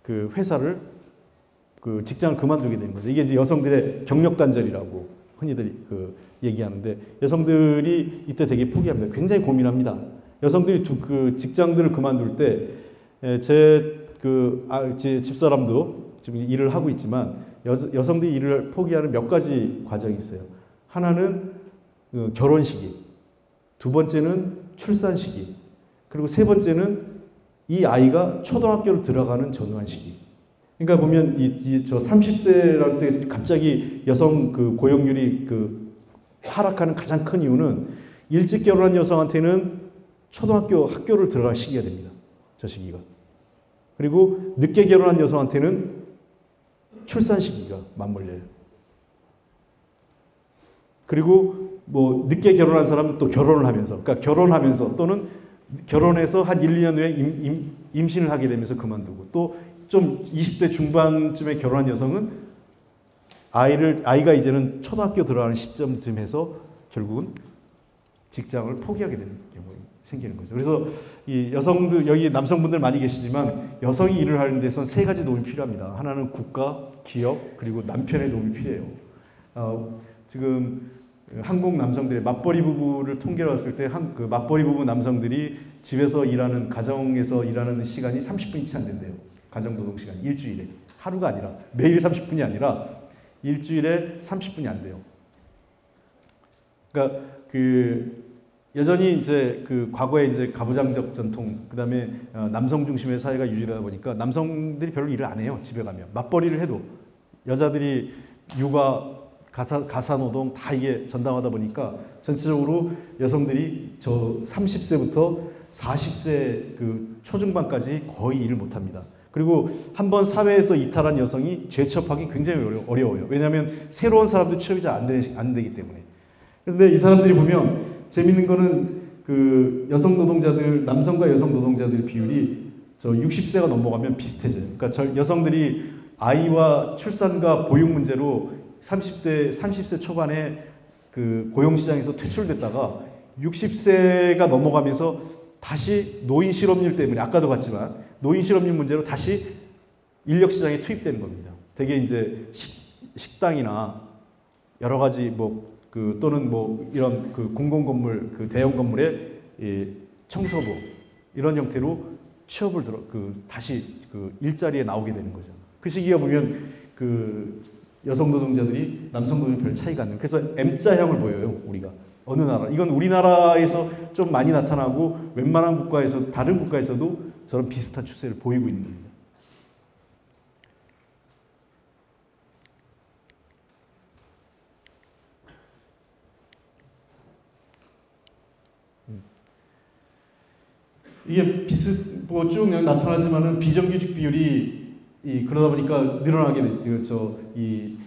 회사를 직장을 그만두게 되는 거죠. 이게 이제 여성들의 경력 단절이라고 흔히들 얘기하는데 여성들이 이때 되게 포기합니다. 굉장히 고민합니다. 여성들이 직장들을 그만둘 때 제 집사람도 지금 일을 하고 있지만 여성들이 일을 포기하는 몇 가지 과정이 있어요. 하나는 결혼 시기, 두 번째는 출산 시기, 그리고 세 번째는 이 아이가 초등학교를 들어가는 전후한 시기. 그러니까 보면 저 30세랄 때 갑자기 여성 고용률이 하락하는 가장 큰 이유는 일찍 결혼한 여성한테는 학교를 들어갈 시기가 됩니다. 저 시기가. 그리고 늦게 결혼한 여성한테는 출산 시기가 맞물려요. 그리고 뭐 늦게 결혼한 사람은 또 결혼을 하면서, 그러니까 결혼하면서 또는 결혼해서 한 1, 2년 후에 임신을 하게 되면서 그만두고 또 좀 20대 중반쯤에 결혼한 여성은 아이가 이제는 초등학교 들어가는 시점쯤에서 결국은 직장을 포기하게 되는 경우가 생기는 거죠. 그래서 이 여성들, 여기 남성분들 많이 계시지만 여성이 일을 하는 데선 세 가지 도움이 필요합니다. 하나는 국가, 기업, 그리고 남편의 도움이 필요해요. 지금 한국 남성들의 맞벌이 부부를 통계로 봤을 때 맞벌이 부부 남성들이 집에서 일하는, 가정에서 일하는 시간이 30분이 채 안 된대요. 가정노동 시간, 일주일에. 하루가 아니라, 매일 30분이 아니라 일주일에 30분이 안 돼요. 그러니까 여전히 이제 과거에 이제 가부장적 전통, 그 다음에 남성 중심의 사회가 유지하다 보니까 남성들이 별로 일을 안 해요. 집에 가면. 맞벌이를 해도. 여자들이 육아, 가사노동 다 이게 전담하다 보니까 전체적으로 여성들이 저 30세부터 40세 초중반까지 거의 일을 못합니다. 그리고 한번 사회에서 이탈한 여성이 재취업하기 굉장히 어려워요. 왜냐하면 새로운 사람들 취업이 잘 안 되기 때문에. 그런데 이 사람들이 보면 재밌는 거는 여성 노동자들, 남성과 여성 노동자들 비율이 저 60세가 넘어가면 비슷해져요. 그러니까 여성들이 아이와 출산과 보육 문제로 30세 초반에 고용시장에서 퇴출됐다가 60세가 넘어가면서 다시 노인 실업률 때문에 아까도 봤지만 노인 실업률 문제로 다시 인력시장에 투입되는 겁니다. 되게 이제 식당이나 여러 가지 또는 이런 공공건물, 대형 건물의 청소부 이런 형태로 취업을 다시 일자리에 나오게 되는 거죠. 그 시기가 보면 여성 노동자들이 남성 노동자들 별 차이가 안 나요. 그래서 M자형을 보여요, 우리가. 어느 나라. 이건 우리나라에서 좀 많이 나타나고 웬만한 다른 국가에서도 저런 비슷한 추세를 보이고 있는 겁니다. 이게 쭉 나타나지만은 비정규직 비율이 그러다 보니까 늘어나게 되죠. 이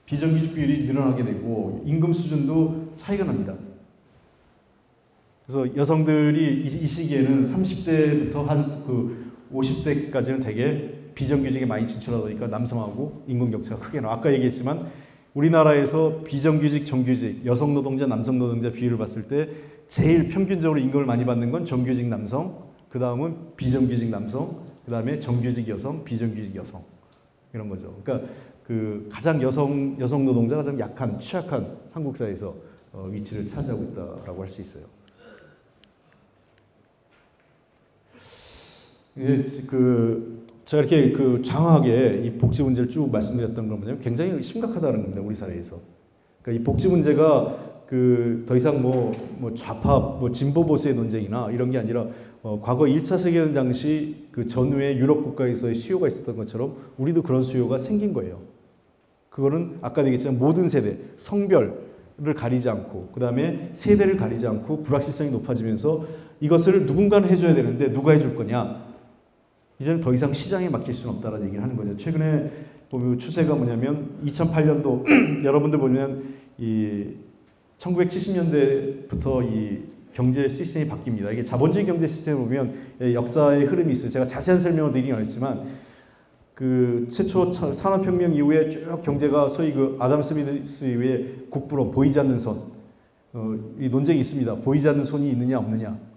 비정규직 비율이 늘어나게 되고 임금 수준도 차이가 납니다. 그래서 여성들이 이 시기에는 30대부터 한 그 50대까지는 되게 비정규직에 많이 진출하다 보니까 남성하고 임금 격차가 크게 나. 아까 얘기했지만 우리나라에서 비정규직, 정규직, 여성 노동자, 남성 노동자 비율을 봤을 때 제일 평균적으로 임금을 많이 받는 건 정규직 남성, 그 다음은 비정규직 남성, 그 다음에 정규직 여성, 비정규직 여성 이런 거죠. 그러니까 그 가장 여성 노동자가 가장 약한, 취약한 한국 사회에서 위치를 차지하고 있다라고 할 수 있어요. 제가 이렇게 장황하게 이 복지 문제를 쭉 말씀드렸던 건 뭐냐면 굉장히 심각하다는 겁니다, 우리 사회에서. 그러니까 이 복지 문제가 더 이상 뭐 좌파, 진보 보수의 논쟁이나 이런 게 아니라 과거 1차 세계대전 당시 그 전후에 유럽 국가에서의 수요가 있었던 것처럼 우리도 그런 수요가 생긴 거예요. 그거는 아까 얘기했지만 모든 세대, 성별을 가리지 않고 그 다음에 세대를 가리지 않고 불확실성이 높아지면서 이것을 누군가는 해줘야 되는데 누가 해줄 거냐? 이제는 더 이상 시장에 맡길 수는 없다라는 얘기를 하는 거죠. 최근에 보면 추세가 뭐냐면 2008년도 여러분들 보면 이 1970년대부터 이 경제 시스템이 바뀝니다. 이게 자본주의 경제 시스템을 보면 역사의 흐름이 있어요. 제가 자세한 설명을 드리긴 어렵지만 그 최초 산업혁명 이후에 쭉 경제가 소위 그 아담 스미스 이후에 국부론 보이지 않는 손 이 논쟁이 있습니다. 보이지 않는 손이 있느냐 없느냐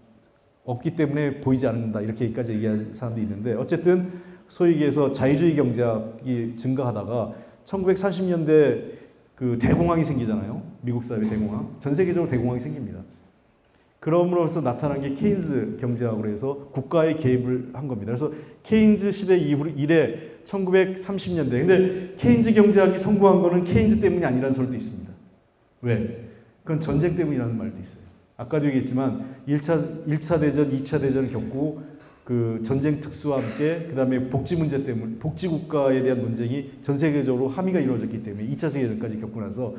없기 때문에 보이지 않는다 이렇게까지 얘기하는 사람도 있는데 어쨌든 소위 얘기해서 자유주의 경제학이 증가하다가 1940년대 그 대공황이 생기잖아요. 미국 사회 대공황. 전 세계적으로 대공황이 생깁니다. 그럼으로써 나타난 게 케인즈 경제학으로 해서 국가의 개입을 한 겁니다. 그래서 케인즈 시대 이래 1930년대. 근데 케인즈 경제학이 성공한 거는 케인즈 때문이 아니라는 설도 있습니다. 왜? 그건 전쟁 때문이라는 말도 있어요. 아까도 얘기했지만 1차 대전, 2차 대전을 겪고 그 전쟁 특수와 함께 그 다음에 복지 문제 때문에 복지 국가에 대한 논쟁이 전 세계적으로 함의가 이루어졌기 때문에 2차 세계전까지 겪고 나서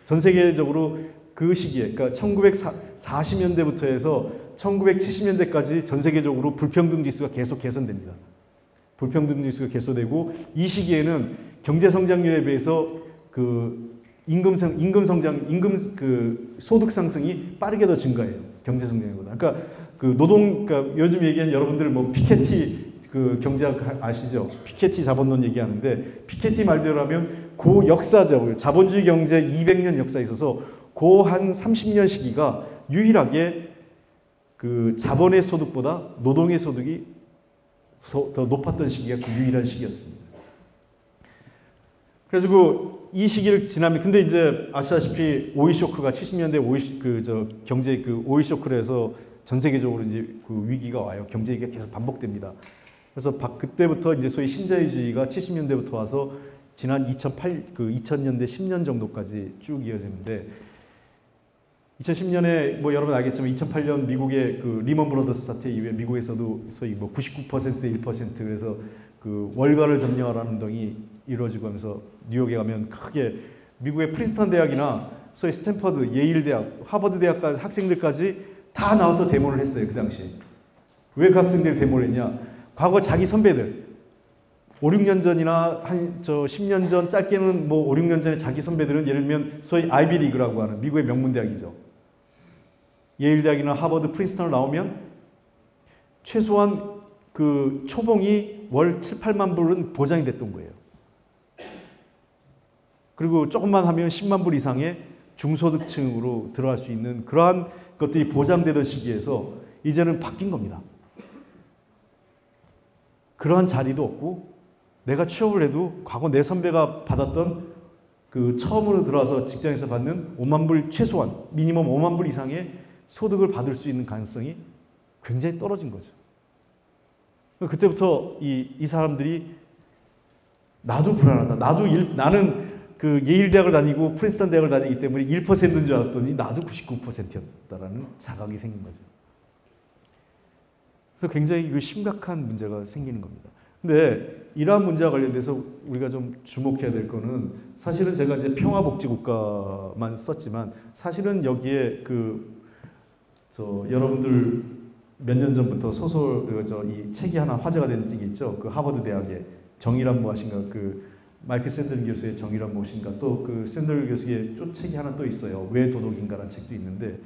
전 세계적으로 그 시기에 그러니까 1940년대부터 해서 1970년대까지 전 세계적으로 불평등 지수가 계속 개선됩니다. 불평등 지수가 개선되고 이 시기에는 경제 성장률에 비해서 그 소득 상승이 빠르게 더 증가해요. 경제 성장보다. 그러니까 그러니까 요즘 얘기한 여러분들 뭐 피케티 그 경제학 아시죠? 피케티 자본론 얘기하는데 피케티 말대로 하면 그 역사적으로 자본주의 경제 200년 역사에 있어서 그 한 30년 시기가 유일하게 그 자본의 소득보다 노동의 소득이 더 높았던 시기가 그 유일한 시기였습니다. 그래서 이 시기를 지나면 근데 이제 아시다시피 오일 쇼크가 70년대 경제 오일 쇼크를 해서 전 세계적으로 이제 그 위기가 와요. 경제 위기가 계속 반복됩니다. 그래서 그때부터 이제 소위 신자유주의가 70년대부터 와서 지난 2000년대 10년 정도까지 쭉 이어지는데 2010년에 뭐 여러분 알겠지만 2008년 미국의 그 리먼 브러더스 사태 이후에 미국에서도 소위 뭐 99%대 1% 그래서 그 월가를 점령하라는 운동이 이루어지고 하면서 뉴욕에 가면 크게 미국의 프린스턴 대학이나 소위 스탠퍼드, 예일 대학, 하버드 대학까지 학생들까지 다 나와서 데모를 했어요. 그 당시에. 왜 그 학생들이 데모를 했냐? 과거 자기 선배들 5, 6년 전이나 10년 전 짧게는 뭐 5, 6년 전에 자기 선배들은 예를 들면 소위 아이비 리그라고 하는 미국의 명문 대학이죠. 예일 대학이나 하버드, 프린스턴을 나오면 최소한 그 초봉이 월 7, 8만 불은 보장이 됐던 거예요. 그리고 조금만 하면 10만 불 이상의 중소득층으로 들어갈 수 있는 그러한 것들이 보장되던 시기에서 이제는 바뀐 겁니다. 그러한 자리도 없고 내가 취업을 해도 과거 내 선배가 받았던 그 처음으로 들어와서 직장에서 받는 5만 불 최소한 미니멈 5만 불 이상의 소득을 받을 수 있는 가능성이 굉장히 떨어진 거죠. 그때부터 이 사람들이 나도 불안하다. 나는 그 예일 대학을 다니고 프린스턴 대학을 다니기 때문에 1%인 줄 알았더니 나도 99%였다라는 자각이 생긴 거죠. 그래서 굉장히 심각한 문제가 생기는 겁니다. 근데 이러한 문제와 관련돼서 우리가 좀 주목해야 될 거는 사실은 제가 이제 평화복지국가만 썼지만 사실은 여기에 여러분들 몇 년 전부터 소설 이 책이 하나 화제가 된 적이 있죠. 그 하버드 대학의 정의란 무엇인가 마이클 샌들 교수의 정의란 무엇인가 또 그 샌들 교수의 책이 하나 또 있어요. 왜 도덕인가라는 책도 있는데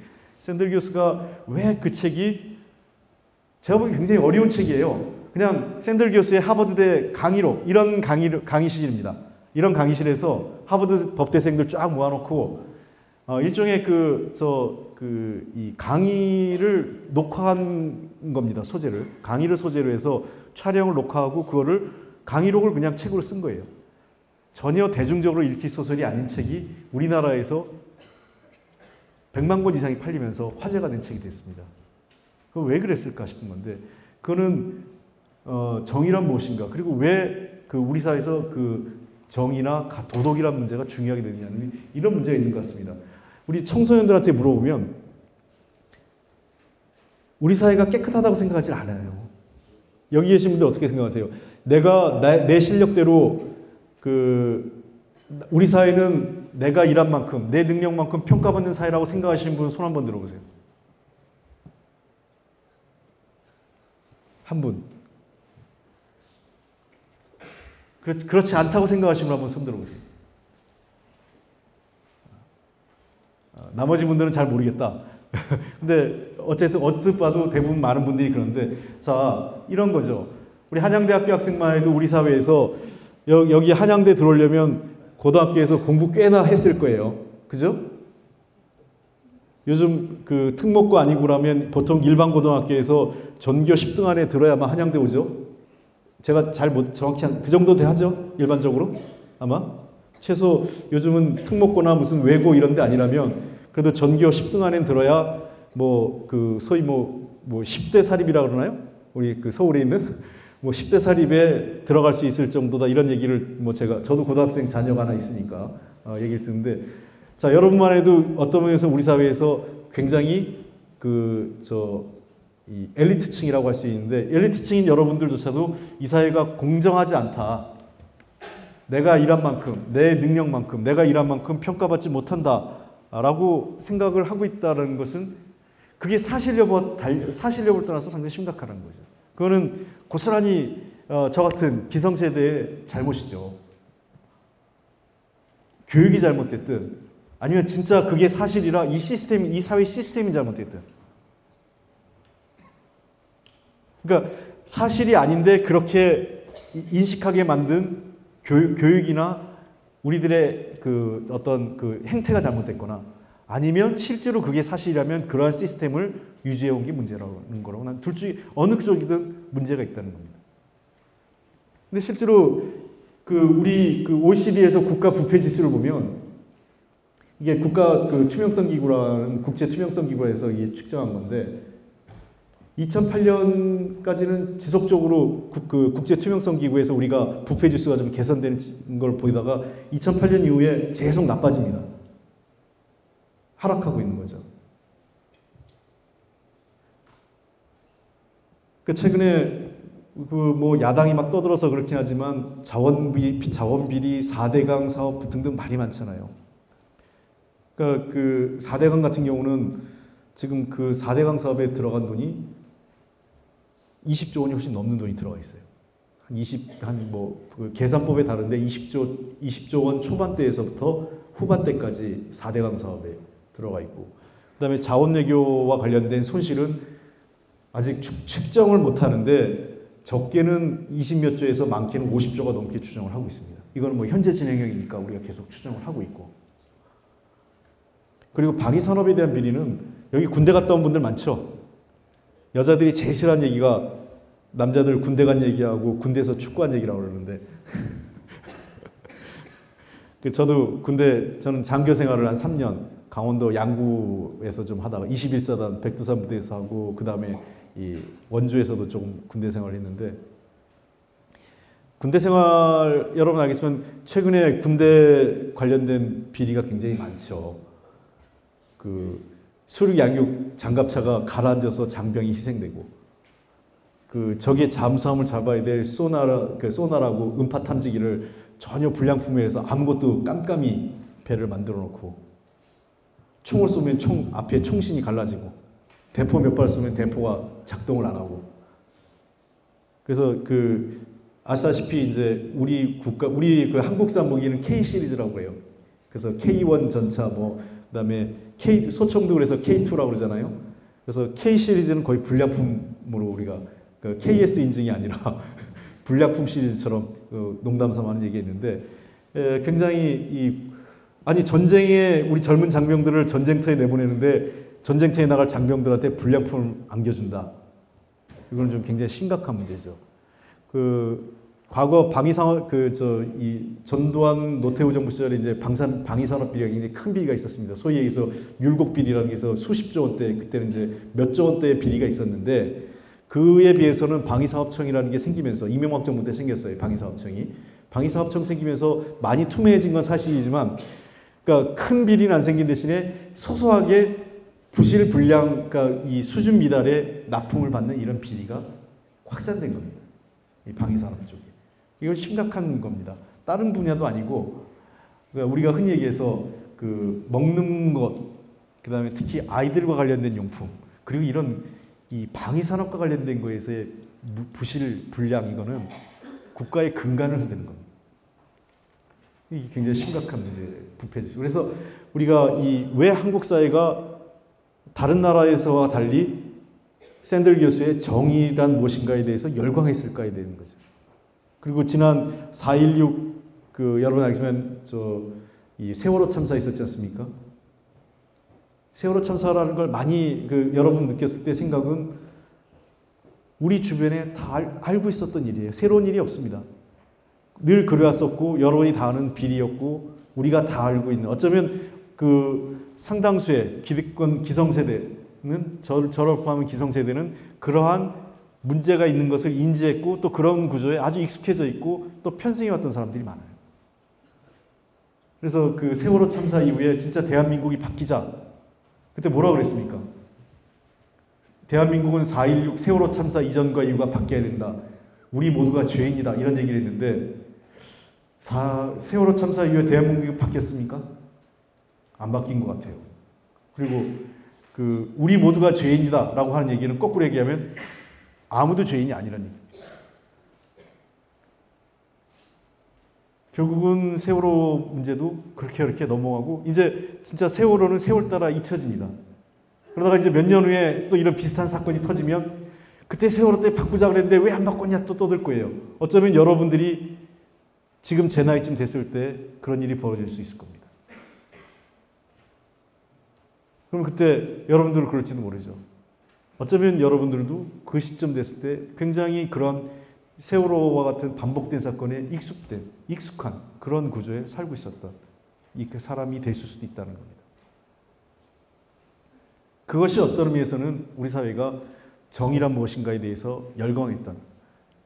샌들 교수가 왜 그 책이 제가 보기엔 굉장히 어려운 책이에요. 그냥 샌들 교수의 하버드대 강의록 이런 강의실입니다. 이런 강의실에서 하버드 법대생들 쫙 모아놓고 일종의 이 강의를 녹화한 겁니다. 소재를 강의를 소재로 해서 촬영을 녹화하고 그거를 강의록을 그냥 책으로 쓴 거예요. 전혀 대중적으로 읽힐 소설이 아닌 책이 우리나라에서 100만 권 이상이 팔리면서 화제가 된 책이 됐습니다. 그 왜 그랬을까 싶은 건데, 그거는 정의란 무엇인가, 그리고 왜 그 우리 사회에서 그 정의나 도덕이란 문제가 중요하게 되느냐는 이런 문제가 있는 것 같습니다. 우리 청소년들한테 물어보면 우리 사회가 깨끗하다고 생각하지 않아요. 여기 계신 분들 어떻게 생각하세요? 내가 내 실력대로 우리 사회는 내가 일한 만큼 내 능력만큼 평가받는 사회라고 생각하시는 분 손 한번 들어보세요. 한 분. 그렇지 않다고 생각하시는 분 한번 손 들어보세요. 나머지 분들은 잘 모르겠다. 근데 어쨌든 언뜻 봐도 대부분 많은 분들이 그런데, 자, 이런 거죠. 우리 한양대학교 학생만 해도 우리 사회에서 여기 한양대 들어오려면 고등학교에서 공부 꽤나 했을 거예요. 그죠? 요즘 그 특목고 아니고라면 보통 일반 고등학교에서 전교 10등 안에 들어야만 한양대 오죠. 제가 정확히 그 정도 돼 하죠? 일반적으로? 아마? 최소 요즘은 특목고나 무슨 외고 이런 데 아니라면 그래도 전교 10등 안에 들어야 소위 10대 사립이라고 그러나요? 우리 그 서울에 있는 10대 사립에 들어갈 수 있을 정도다, 이런 얘기를 저도 고등학생 자녀가 하나 있으니까 얘기를 듣는데, 자, 여러분만 해도 어떤 면에서 우리 사회에서 굉장히 이 엘리트층이라고 할 수 있는데, 엘리트층인 여러분들조차도 이 사회가 공정하지 않다, 내가 일한 만큼 내 능력만큼 내가 일한 만큼 평가받지 못한다 라고 생각을 하고 있다는 것은, 그게 사실 여부를 떠나서 상당히 심각하다는 거죠. 그거는 고스란히 저 같은 기성세대의 잘못이죠. 교육이 잘못됐든 아니면 진짜 그게 사실이라 이 사회 시스템이 잘못됐든, 그러니까 사실이 아닌데 그렇게 인식하게 만든 교육이나 우리들의 어떤 행태가 잘못됐거나, 아니면 실제로 그게 사실이라면 그러한 시스템을 유지해온 게 문제라는 거라고, 난 둘 중에 어느 쪽이든 문제가 있다는 겁니다. 근데 실제로 우리 OECD에서 국가 부패 지수를 보면, 이게 국가 투명성 기구라는 국제 투명성 기구에서 이게 측정한 건데, 2008년까지는 지속적으로 국제 투명성 기구에서 우리가 부패 지수가 좀 개선되는 걸 보이다가 2008년 이후에 계속 나빠집니다. 하락하고 있는 거죠. 최근에 야당이 막 떠들어서 그렇긴 하지만 자원비리 4대강 사업 등등 말이 많잖아요. 그러니까 4대강 같은 경우는 지금 4대강 사업에 들어간 돈이 20조 원이 훨씬 넘는 돈이 들어가 있어요. 계산법에 다른데 20조 원 초반대에서부터 후반대까지 4대강 사업에 들어가 있고, 그 다음에 자원외교와 관련된 손실은 아직 측정을 못 하는데 적게는 20몇 조에서 많게는 50조가 넘게 추정을 하고 있습니다. 이거는 현재 진행형이니까 우리가 계속 추정을 하고 있고, 그리고 방위산업에 대한 비리는, 여기 군대 갔다 온 분들 많죠? 여자들이 제일 싫어하는 얘기가 남자들 군대 간 얘기하고 군대에서 축구한 얘기라고 그러는데 저는 장교 생활을 한 3년 강원도 양구에서 좀 하다가 21사단 백두산 부대에서 하고, 그 다음에 이 원주에서도 조금 군대 생활을 했는데, 군대 생활 여러분 알겠지만 최근에 군대 관련된 비리가 굉장히 많죠. 수륙 양육 장갑차가 가라앉아서 장병이 희생되고, 적의 잠수함을 잡아야 될 소나라고 음파 탐지기를 전혀 불량품에 해서 아무것도 깜깜이 배를 만들어 놓고, 총을 쏘면 앞에 총신이 갈라지고, 대포 몇 발 쏘면 대포가 작동을 안 하고. 그래서 아시다시피 이제 우리 한국산 무기는 K 시리즈라고 해요. 그래서 K1 전차 그다음에 K 소총도 그래서 K2라고 그러잖아요. 그래서 K 시리즈는 거의 불량품으로 우리가 그 KS 인증이 아니라 불량품 시리즈처럼 농담삼아 하는 얘기했는데 굉장히 아니 전쟁에 우리 젊은 장병들을 전쟁터에 내보내는데 전쟁터에 나갈 장병들한테 불량품을 안겨준다. 이건 좀 굉장히 심각한 문제죠. 과거 방위산업 이 전두환 노태우 정부 시절에 이제 방위산업 비리가 굉장히 큰 비리가 있었습니다. 소위 얘기해서 율곡 비리라는 게 있어 수십조 원대 그때는 이제 몇조 원대의 비리가 있었는데 그에 비해서는 방위사업청이라는 게 생기면서 이명박 정부 때 생겼어요. 방위사업청이. 방위사업청 생기면서 많이 투명해진 건 사실이지만 그러니까 큰 비리는 안 생긴 대신에 소소하게 부실 불량 그러니까 이 수준 미달의 납품을 받는 이런 비리가 확산된 겁니다. 이 방위산업 쪽에. 이건 심각한 겁니다. 다른 분야도 아니고 그러니까 우리가 흔히 얘기해서 그 먹는 것, 그다음에 특히 아이들과 관련된 용품, 그리고 이런 이 방위산업과 관련된 거에서의 부실 불량 이거는 국가의 근간을 흔드는 겁니다. 이게 굉장히 심각한 문제예요. 부패지. 그래서 우리가 왜 한국 사회가 다른 나라에서와 달리 샌들 교수의 정의란 무엇인가에 대해서 열광했을까에 대한 거죠. 그리고 지난 4.16 여러분 알지만 이 세월호 참사 있었지 않습니까? 세월호 참사라는 걸 많이 여러분 느꼈을 때 생각은 우리 주변에 다 알고 있었던 일이에요. 새로운 일이 없습니다. 늘 그래왔었고 여러분이 다 아는 비리였고 우리가 다 알고 있는 어쩌면 상당수의 기득권 기성세대는 저를 포함한 기성세대는 그러한 문제가 있는 것을 인지했고 또 그런 구조에 아주 익숙해져 있고 또 편승해 왔던 사람들이 많아요. 그래서 세월호 참사 이후에 진짜 대한민국이 바뀌자 그때 뭐라고 그랬습니까? 대한민국은 4.16 세월호 참사 이전과 이후가 바뀌어야 된다. 우리 모두가 죄인이다. 이런 얘기를 했는데 세월호 참사 이후에 대한민국이 바뀌었습니까? 안 바뀐 것 같아요. 그리고 우리 모두가 죄인이다 라고 하는 얘기는 거꾸로 얘기하면 아무도 죄인이 아니라는 얘기입니다. 결국은 세월호 문제도 그렇게 넘어가고 이제 진짜 세월호는 세월 따라 잊혀집니다. 그러다가 이제 몇 년 후에 또 이런 비슷한 사건이 터지면 그때 세월호 때 바꾸자 그랬는데 왜 안 바꿨냐 또 떠들 거예요. 어쩌면 여러분들이 지금 제 나이쯤 됐을 때 그런 일이 벌어질 수 있을 겁니다. 그럼 그때 여러분들은 그럴지도 모르죠. 어쩌면 여러분들도 그 시점 됐을 때 굉장히 그런 세월호와 같은 반복된 사건에 익숙한 그런 구조에 살고 있었던 이 사람이 됐을 수도 있다는 겁니다. 그것이 어떤 의미에서는 우리 사회가 정의란 무엇인가에 대해서 열광했던,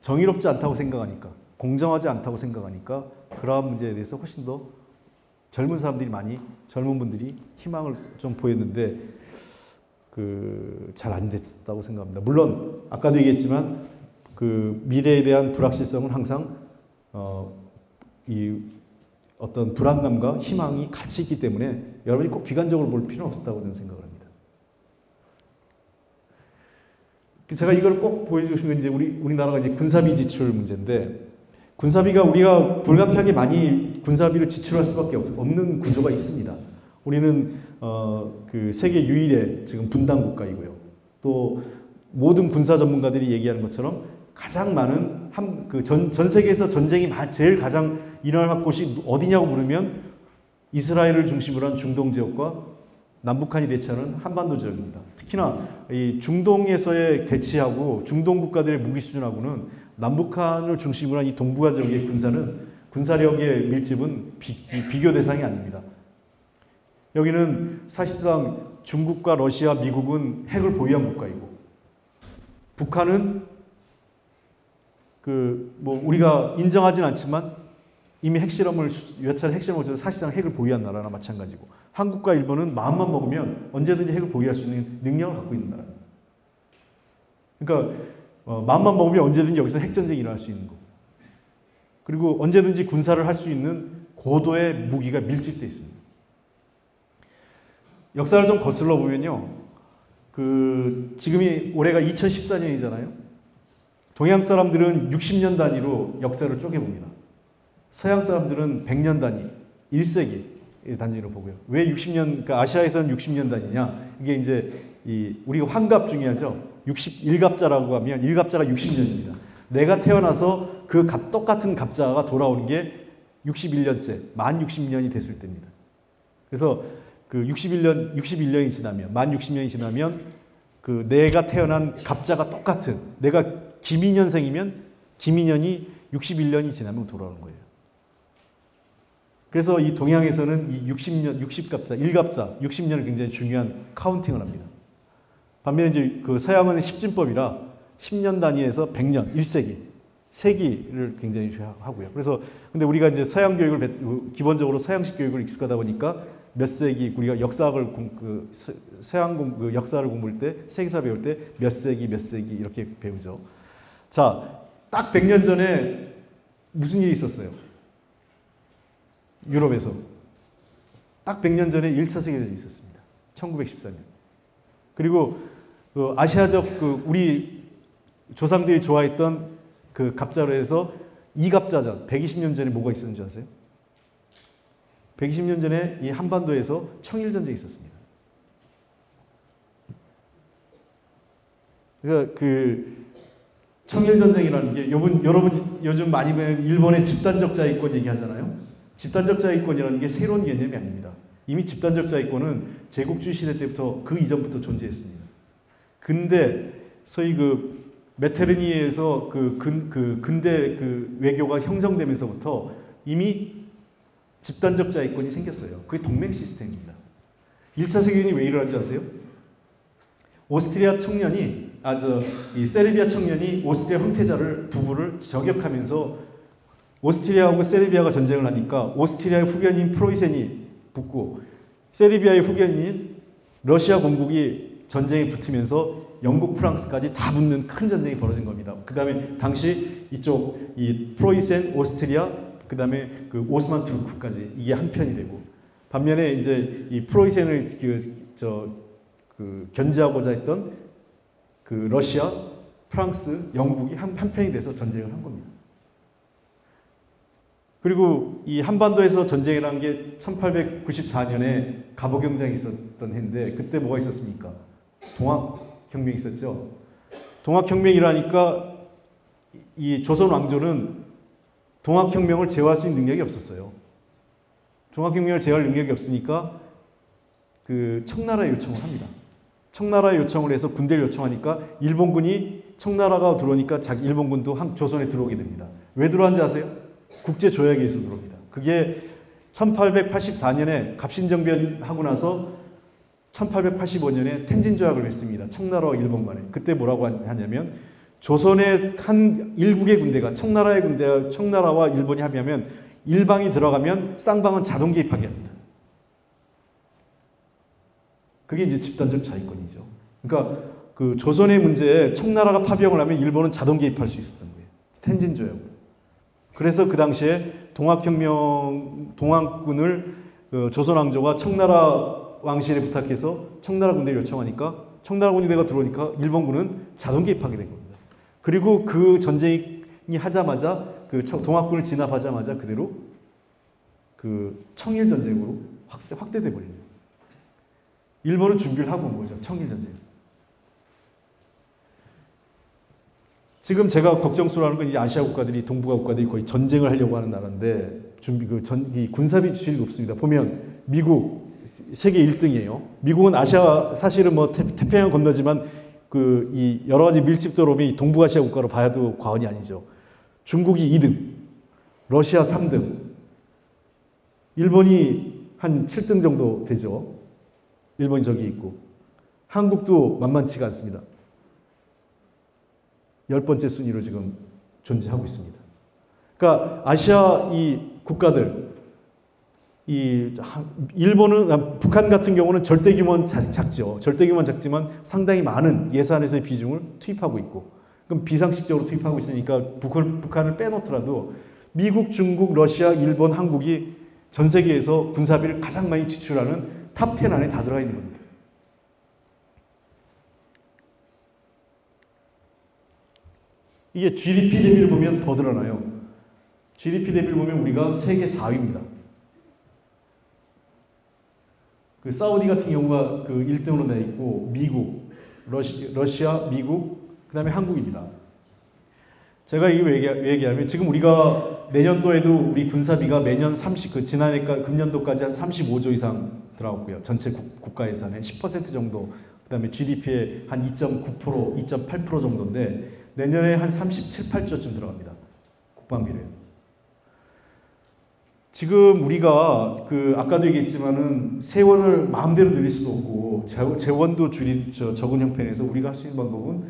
정의롭지 않다고 생각하니까, 공정하지 않다고 생각하니까 그러한 문제에 대해서 훨씬 더 젊은 분들이 희망을 좀 보였는데 잘 안 됐다고 생각합니다. 물론 아까도 얘기했지만 미래에 대한 불확실성은 항상 이 어떤 불안감과 희망이 같이 있기 때문에 여러분이 꼭 비관적으로 볼 필요는 없다고 저는 생각을 합니다. 제가 이걸 꼭 보여주신 건 이제 우리나라가 이제 군사비 지출 문제인데 군사비가 우리가 불가피하게 많이 군사비를 지출할 수밖에 없는 구조가 있습니다. 우리는 세계 유일의 지금 분단 국가이고요. 또 모든 군사 전문가들이 얘기하는 것처럼 가장 많은 전 세계에서 전쟁이 제일 가장 일어날 곳이 어디냐고 물으면 이스라엘을 중심으로 한 중동 지역과 남북한이 대치하는 한반도 지역입니다. 특히나 이 중동에서의 대치하고 중동 국가들의 무기 수준하고는 남북한을 중심으로 한 이 동북아 지역의 군사력의 밀집은 비교 대상이 아닙니다. 여기는 사실상 중국과 러시아, 미국은 핵을 보유한 국가이고 북한은 우리가 인정하진 않지만 이미 몇 차례 핵실험을 해서 사실상 핵을 보유한 나라나 마찬가지고 한국과 일본은 마음만 먹으면 언제든지 핵을 보유할 수 있는 능력을 갖고 있는 나라입니다. 그러니까 마음만 먹으면 언제든지 여기서 핵전쟁이 일어날 수 있는 거고 그리고 언제든지 군사를 할 수 있는 고도의 무기가 밀집되어 있습니다. 역사를 좀 거슬러 보면요. 지금이 올해가 2014년이잖아요. 동양 사람들은 60년 단위로 역사를 쪼개봅니다. 서양 사람들은 100년 단위, 1세기, 단위로 보고요. 왜 60년, 그러니까 아시아에서는 60년 단위냐? 이게 이제 우리가 환갑 중요하죠. 61갑자라고 하면 1갑자가 60년입니다. 내가 태어나서 그 똑같은 갑자가 돌아오는 게 61년째, 만 60년이 됐을 때입니다. 그래서 그 61년이 지나면, 만 60년이 지나면 그 내가 태어난 갑자가 똑같은, 내가 김인년생이면 김인년이 61년이 지나면 돌아오는 거예요. 그래서 이 동양에서는 이 60년, 60갑자, 1갑자, 60년을 굉장히 중요한 카운팅을 합니다. 반면에 이제 그 서양은 십진법이라 10년 단위에서 100년, 1세기, 세기를 굉장히 하고요. 그래서 근데 우리가 이제 서양 교육을 기본적으로 서양식 교육을 익숙하다 보니까 몇 세기 우리가 역사학을 서양 역사를 공부할 때 세계사 배울 때 몇 세기 이렇게 배우죠. 자, 딱 100년 전에 무슨 일이 있었어요? 유럽에서 딱 100년 전에 1차 세계대전이 있었습니다. 1914년. 그리고 그 아시아적 그 우리 조상들이 좋아했던 그 갑자로 해서 이갑자전 120년 전에 뭐가 있었는 줄 아세요? 120년 전에 이 한반도에서 청일전쟁이 있었습니다. 그러니까 그 청일전쟁이라는 게 여러분 요즘 많이 보는 일본의 집단적 자위권 얘기하잖아요. 집단적 자위권이라는 게 새로운 개념이 아닙니다. 이미 집단적 자위권은 제국주의 시대 때부터 그 이전부터 존재했습니다. 근데 소위 그 메테르니에서 근대 그 외교가 형성되면서부터 이미 집단적 자위권이 생겼어요. 그게 동맹 시스템입니다. 1차 세계대전이 왜 일어났지 아세요? 오스트리아 청년이 이 세르비아 청년이 오스트리아 황태자를 부부를 저격하면서 오스트리아하고 세르비아가 전쟁을 하니까 오스트리아의 후견인 프로이센이 붙고 세르비아의 후견인 러시아 공국이 전쟁에 붙으면서 영국, 프랑스까지 다 붙는 큰 전쟁이 벌어진 겁니다. 그 다음에 당시 이쪽 이 프로이센, 오스트리아, 그 다음에 그 오스만 투르크까지 이게 한 편이 되고 반면에 이제 이 프로이센을 견제하고자 했던 그 러시아, 프랑스, 영국이 한 편이 돼서 전쟁을 한 겁니다. 그리고 이 한반도에서 전쟁을 한 게 1894년에 갑오경쟁이 있었던 해인데 그때 뭐가 있었습니까? 동학혁명이 있었죠. 동학혁명이라니까 이 조선 왕조는 동학혁명을 제어할 수 있는 능력이 없었어요. 동학혁명을 제어할 능력이 없으니까 그 청나라에 요청을 합니다. 청나라에 요청을 해서 군대를 요청하니까 일본군이 청나라가 들어오니까 일본군도 조선에 들어오게 됩니다. 왜 들어왔는지 아세요? 국제조약에 의해서 들어옵니다. 그게 1884년에 갑신정변하고 나서 1885년에 텐진조약을 맺습니다. 청나라와 일본 간에. 그때 뭐라고 하냐면 조선의 한 일국의 군대가 청나라와 일본이 합의하면 일방이 들어가면 쌍방은 자동 개입하게 합니다. 그게 이제 집단적 자위권이죠. 그러니까 그 조선의 문제에 청나라가 파병을 하면 일본은 자동 개입할 수 있었던 거예요. 텐진조약으로. 그래서 그 당시에 동학군을 조선 왕조가 청나라 왕실에 부탁해서 청나라 군대를 요청하니까 청나라 군대가 들어오니까 일본군은 자동 개입하게 된 겁니다. 그리고 그 전쟁이 하자마자 그 동학군을 진압하자마자 그대로 그 청일 전쟁으로 확대돼 버립니다. 일본은 준비를 하고 온 거죠. 청일 전쟁. 지금 제가 걱정스러워하는 건 이제 아시아 국가들이 동북아 국가들이 거의 전쟁을 하려고 하는 나라인데 이 군사비 주식이 없습니다. 보면 미국 세계 1등이에요. 미국은 아시아 사실은 뭐 태평양 건너지만 그 이 여러 가지 밀집도로 보면 동북아시아 국가로 봐도 과언이 아니죠. 중국이 2등, 러시아 3등, 일본이 한 7등 정도 되죠. 일본이 저기 있고 한국도 만만치가 않습니다. 10번째 순위로 지금 존재하고 있습니다. 그러니까 아시아 이 국가들, 북한 같은 경우는 절대 규모는 작죠. 절대 규모는 작지만 상당히 많은 예산에서의 비중을 투입하고 있고, 그럼 비상식적으로 투입하고 있으니까 북한을 빼놓더라도 미국, 중국, 러시아, 일본, 한국이 전 세계에서 군사비를 가장 많이 지출하는 탑 10 안에 다 들어가 있는 겁니다. 이게 GDP 대비를 보면 더 드러나요. GDP 대비를 보면 우리가 세계 4위입니다. 그 사우디 같은 경우가 그 1등으로 내 있고 미국, 러시아, 미국, 그다음에 한국입니다. 제가 이게 왜 얘기하면 지금 우리가 내년도에도 우리 군사비가 매년 지난해까 금년도까지 한 35조 이상 들어갔고요. 전체 국가 예산의 10% 정도. 그다음에 GDP의 한 2.9%, 2.8% 정도인데 내년에 한 37, 8조쯤 들어갑니다. 국방비를. 지금 우리가 그 아까도 얘기했지만은 세원을 마음대로 늘릴 수도 없고 재원도 적은 형편에서 우리가 할 수 있는 방법은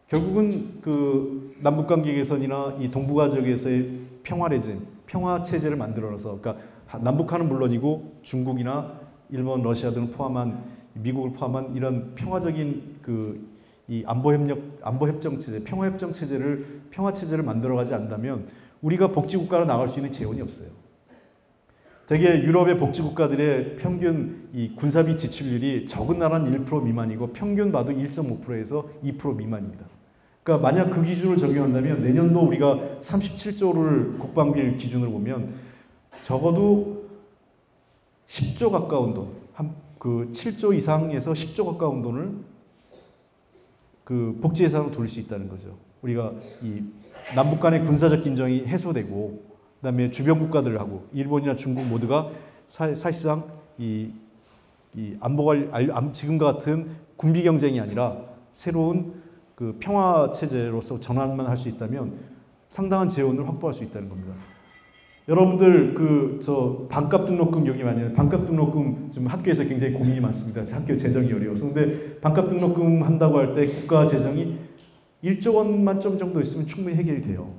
결국은 그 남북관계 개선이나 이 동북아 지역에서의 평화 레진, 평화 체제를 만들어서 그러니까 남북한은 물론이고 중국이나 일본, 러시아 등을 포함한 미국을 포함한 이런 평화적인 그 이 안보 협정 체제, 평화 협정 체제를 평화 체제를 만들어가지 않는다면 우리가 복지 국가로 나갈 수 있는 재원이 없어요. 대개 유럽의 복지 국가들의 평균 이 군사비 지출률이 적은 나라는 1% 미만이고 평균 봐도 1.5%에서 2% 미만입니다. 그러니까 만약 그 기준을 적용한다면 내년도 우리가 37조를 국방비를 기준으로 보면 적어도 10조 가까운 돈, 그 7조 이상에서 10조 가까운 돈을 그 복지 예산으로 돌릴 수 있다는 거죠. 우리가 이 남북 간의 군사적 긴장이 해소되고 그다음에 주변 국가들하고 일본이나 중국 모두가 사실상 이 지금과 같은 군비 경쟁이 아니라 새로운 그 평화 체제로서 전환만 할 수 있다면 상당한 재원을 확보할 수 있다는 겁니다. 여러분들 반값 등록금 여기 많이 반값 등록금 좀 학교에서 굉장히 고민이 많습니다. 학교 재정이 어려워서. 근데 반값 등록금 한다고 할 때 국가 재정이 1조 원만 좀 정도 있으면 충분히 해결이 돼요.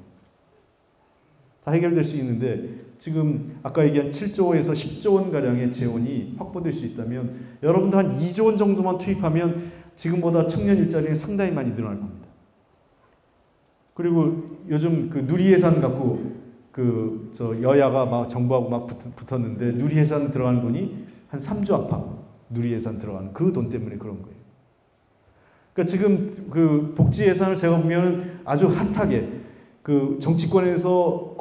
다 해결될 수 있는데 지금 아까 얘기한 7조에서 10조 원 가량의 재원이 확보될 수 있다면 여러분들 한 2조 원 정도만 투입하면 지금보다 청년 일자리는 상당히 많이 늘어날 겁니다. 그리고 요즘 그 누리 예산 갖고 여야가 막 정부하고 막 붙었는데 누리 예산 들어가는 돈이 한 3조 안팎 누리 예산 들어가는 그 돈 때문에 그런 거예요. 그러니까 지금 그 복지 예산을 제가 보면 아주 핫하게 그 정치권에서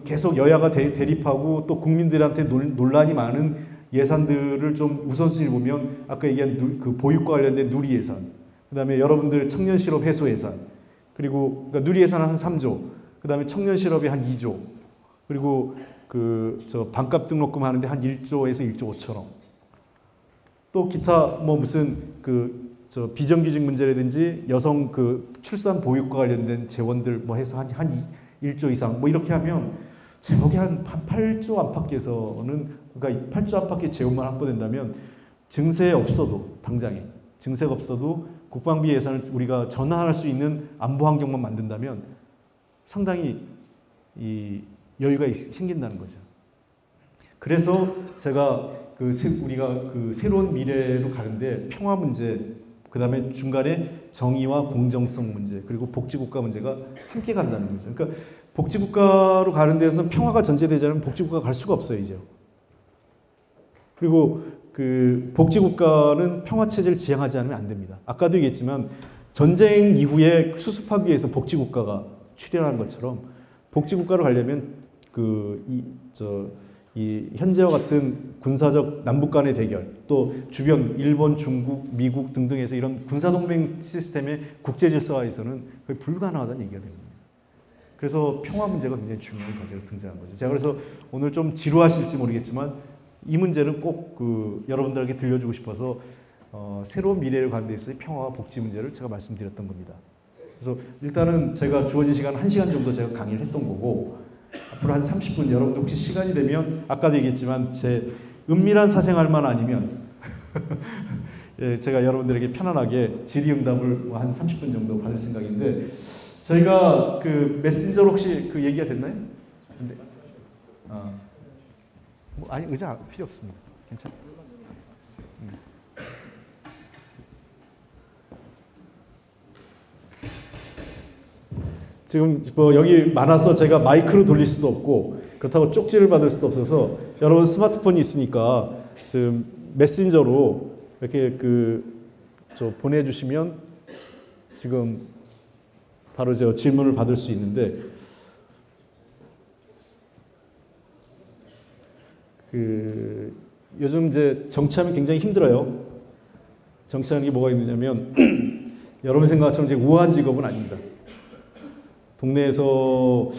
계속 여야가 대립하고 또 국민들한테 논란이 많은 예산들을 좀 우선순위를 보면 아까 얘기한 그 보육과 관련된 누리 예산, 그다음에 여러분들 청년 실업 해소 예산, 그리고 그러니까 누리 예산 한 3조, 그다음에 청년 실업이 한 2조, 그리고 반값 등록금 하는데 한 1조에서 1조 5천억. 또 기타 뭐 무슨 비정규직 문제라든지 여성 그 출산 보육과 관련된 재원들 뭐 해서 한 1조 이상 뭐 이렇게 하면 제목이 한 8조 안팎에서는 그러니까 8조 안팎의 재원만 확보된다면 증세 없어도 당장에 증세가 없어도 국방비 예산을 우리가 전환할 수 있는 안보 환경만 만든다면 상당히 이 여유가 생긴다는 거죠. 그래서 제가 우리가 그 새로운 미래로 가는데 평화 문제, 그 다음에 중간에 정의와 공정성 문제, 그리고 복지국가 문제가 함께 간다는 거죠. 그러니까 복지국가로 가는 데서 평화가 전제되지 않으면 복지국가가 갈 수가 없어요, 이제. 그리고 그 복지국가는 평화체제를 지향하지 않으면 안 됩니다. 아까도 얘기했지만 전쟁 이후에 수습하기 위해서 복지국가가 출현한 것처럼 복지국가로 가려면 이 현재와 같은 군사적 남북 간의 대결, 또 주변 일본, 중국, 미국 등등에서 이런 군사동맹 시스템의 국제 질서화에서는 거의 불가능하다는 얘기가 됩니다. 그래서 평화 문제가 굉장히 중요한 과제로 등장한 거죠. 제가 그래서 오늘 좀 지루하실지 모르겠지만 이 문제는 꼭 여러분들에게 들려주고 싶어서 새로운 미래를 가는 데 있어서 평화와 복지 문제를 제가 말씀드렸던 겁니다. 그래서 일단은 제가 주어진 시간 1시간 정도 제가 강의를 했던 거고 앞으로 한 30분 여러분들 혹시 시간이 되면 아까도 얘기했지만 제 은밀한 사생활만 아니면 예, 제가 여러분들에게 편안하게 질의응답을 한 30분 정도 받을 생각인데 저희가 그 메신저로 혹시 그 얘기가 됐나요? 근데 아니 의자 필요 없습니다. 괜찮아요. 지금 뭐 여기 많아서 제가 마이크로 돌릴 수도 없고 그렇다고 쪽지를 받을 수도 없어서 여러분 스마트폰이 있으니까 지금 메신저로 이렇게 보내주시면 지금 바로 제가 질문을 받을 수 있는데 요즘 이제 정치하면 굉장히 힘들어요. 정치하는 게 뭐가 있느냐면 여러분 생각처럼 이제 우아한 직업은 아닙니다. 동네에서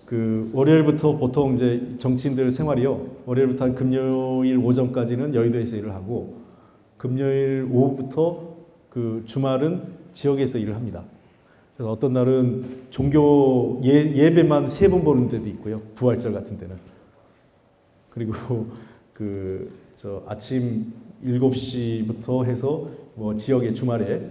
그 월요일부터 보통 이제 정치인들 생활이요. 월요일부터 한 금요일 오전까지는 여의도에서 일을 하고 금요일 오후부터 그 주말은 지역에서 일을 합니다. 그래서 어떤 날은 종교 예배만 3번 보는 데도 있고요. 부활절 같은 때는. 그리고 저 아침 7시부터 해서 뭐 지역의 주말에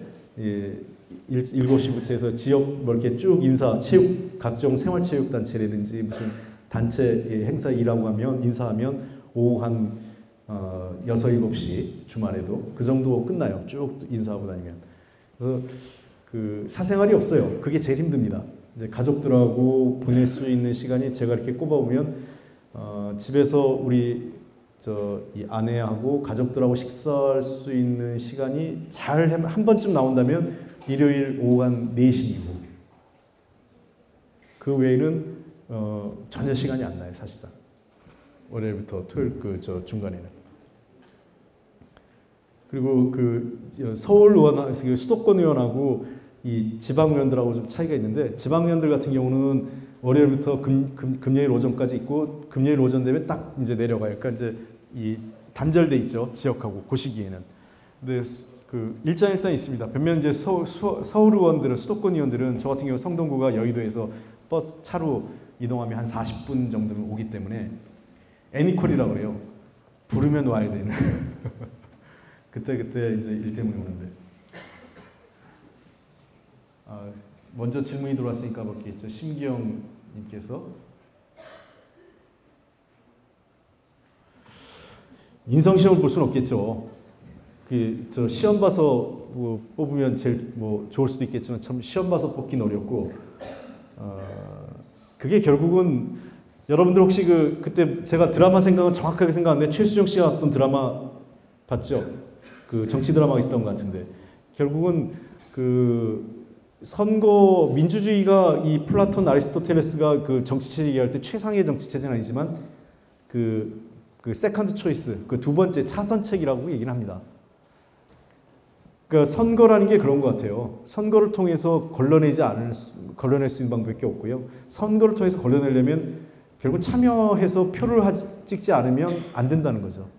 7시부터 해서 지역 뭐 이렇게 쭉 체육 각종 생활체육단체라든지 무슨 단체 행사 일하고 하면 인사하면 오후 한 6, 7시 주말에도 그 정도 끝나요. 쭉 인사하고 다니면. 그래서 그 사생활이 없어요. 그게 제일 힘듭니다. 이제 가족들하고 보낼 수 있는 시간이 제가 이렇게 꼽아보면 집에서 우리 이 아내하고 가족들하고 식사할 수 있는 시간이 잘 한 번쯤 나온다면 일요일 오후 한 4시이고 그 외에는 전혀 시간이 안 나요. 사실상 월요일부터 토요일 중간에는. 그리고 서울 의원, 수도권 의원하고 이 지방 의원들하고 좀 차이가 있는데 지방 의원들 같은 경우는 월요일부터 금요일 오전까지 있고 금요일 오전 되면 딱 이제 내려가요. 그러니까 이제 이 단절돼 있죠. 지역하고 그 시기에는. 근데 일장일단 있습니다. 반면 이제 서울 의원들은 수도권 의원들은 저 같은 경우 성동구가 여의도에서 차로 이동하면 한 40분 정도면 오기 때문에 애니콜이라고 그래요. 부르면 와야 되는. 그때 이제 일 때문에 오는데. 먼저 질문이 들어왔으니까 볼게요. 심기영님께서 인성시험을 볼 수는 없겠죠. 저 시험 봐서 뭐 뽑으면 제일 뭐 좋을 수도 있겠지만 참 시험 봐서 뽑기는 어렵고 그게 결국은 여러분들 혹시 그때 제가 드라마 생각은 정확하게 생각하는데 최수정 씨가 어떤 드라마 봤죠? 정치 드라마가 있었던 것 같은데 결국은 선거 민주주의가 이 플라톤 아리스토텔레스가 정치체제 얘기할 때 최상의 정치체제는 아니지만 세컨드 초이스 두 번째 차선책이라고 얘기를 합니다. 그러니까 선거라는 게 그런 것 같아요. 선거를 통해서 걸러낼 수 있는 방법밖에 없고요. 선거를 통해서 걸러내려면 결국 참여해서 표를 찍지 않으면 안 된다는 거죠.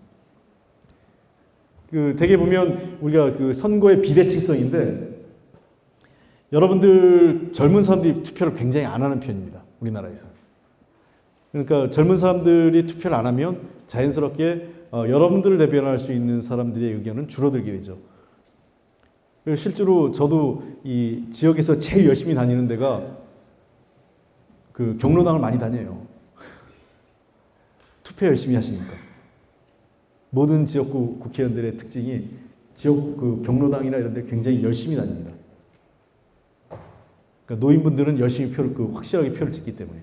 대개 보면 우리가 선거의 비대칭성인데 여러분들 젊은 사람들이 투표를 굉장히 안 하는 편입니다. 우리나라에서. 그러니까 젊은 사람들이 투표를 안 하면 자연스럽게 여러분들을 대변할 수 있는 사람들의 의견은 줄어들게 되죠. 실제로 저도 이 지역에서 제일 열심히 다니는 데가 경로당을 많이 다녀요. 투표 열심히 하시니까. 모든 지역구 국회의원들의 특징이 지역 경로당이나 이런 데 굉장히 열심히 다닙니다. 그러니까 노인분들은 열심히 확실하게 표를 찍기 때문에.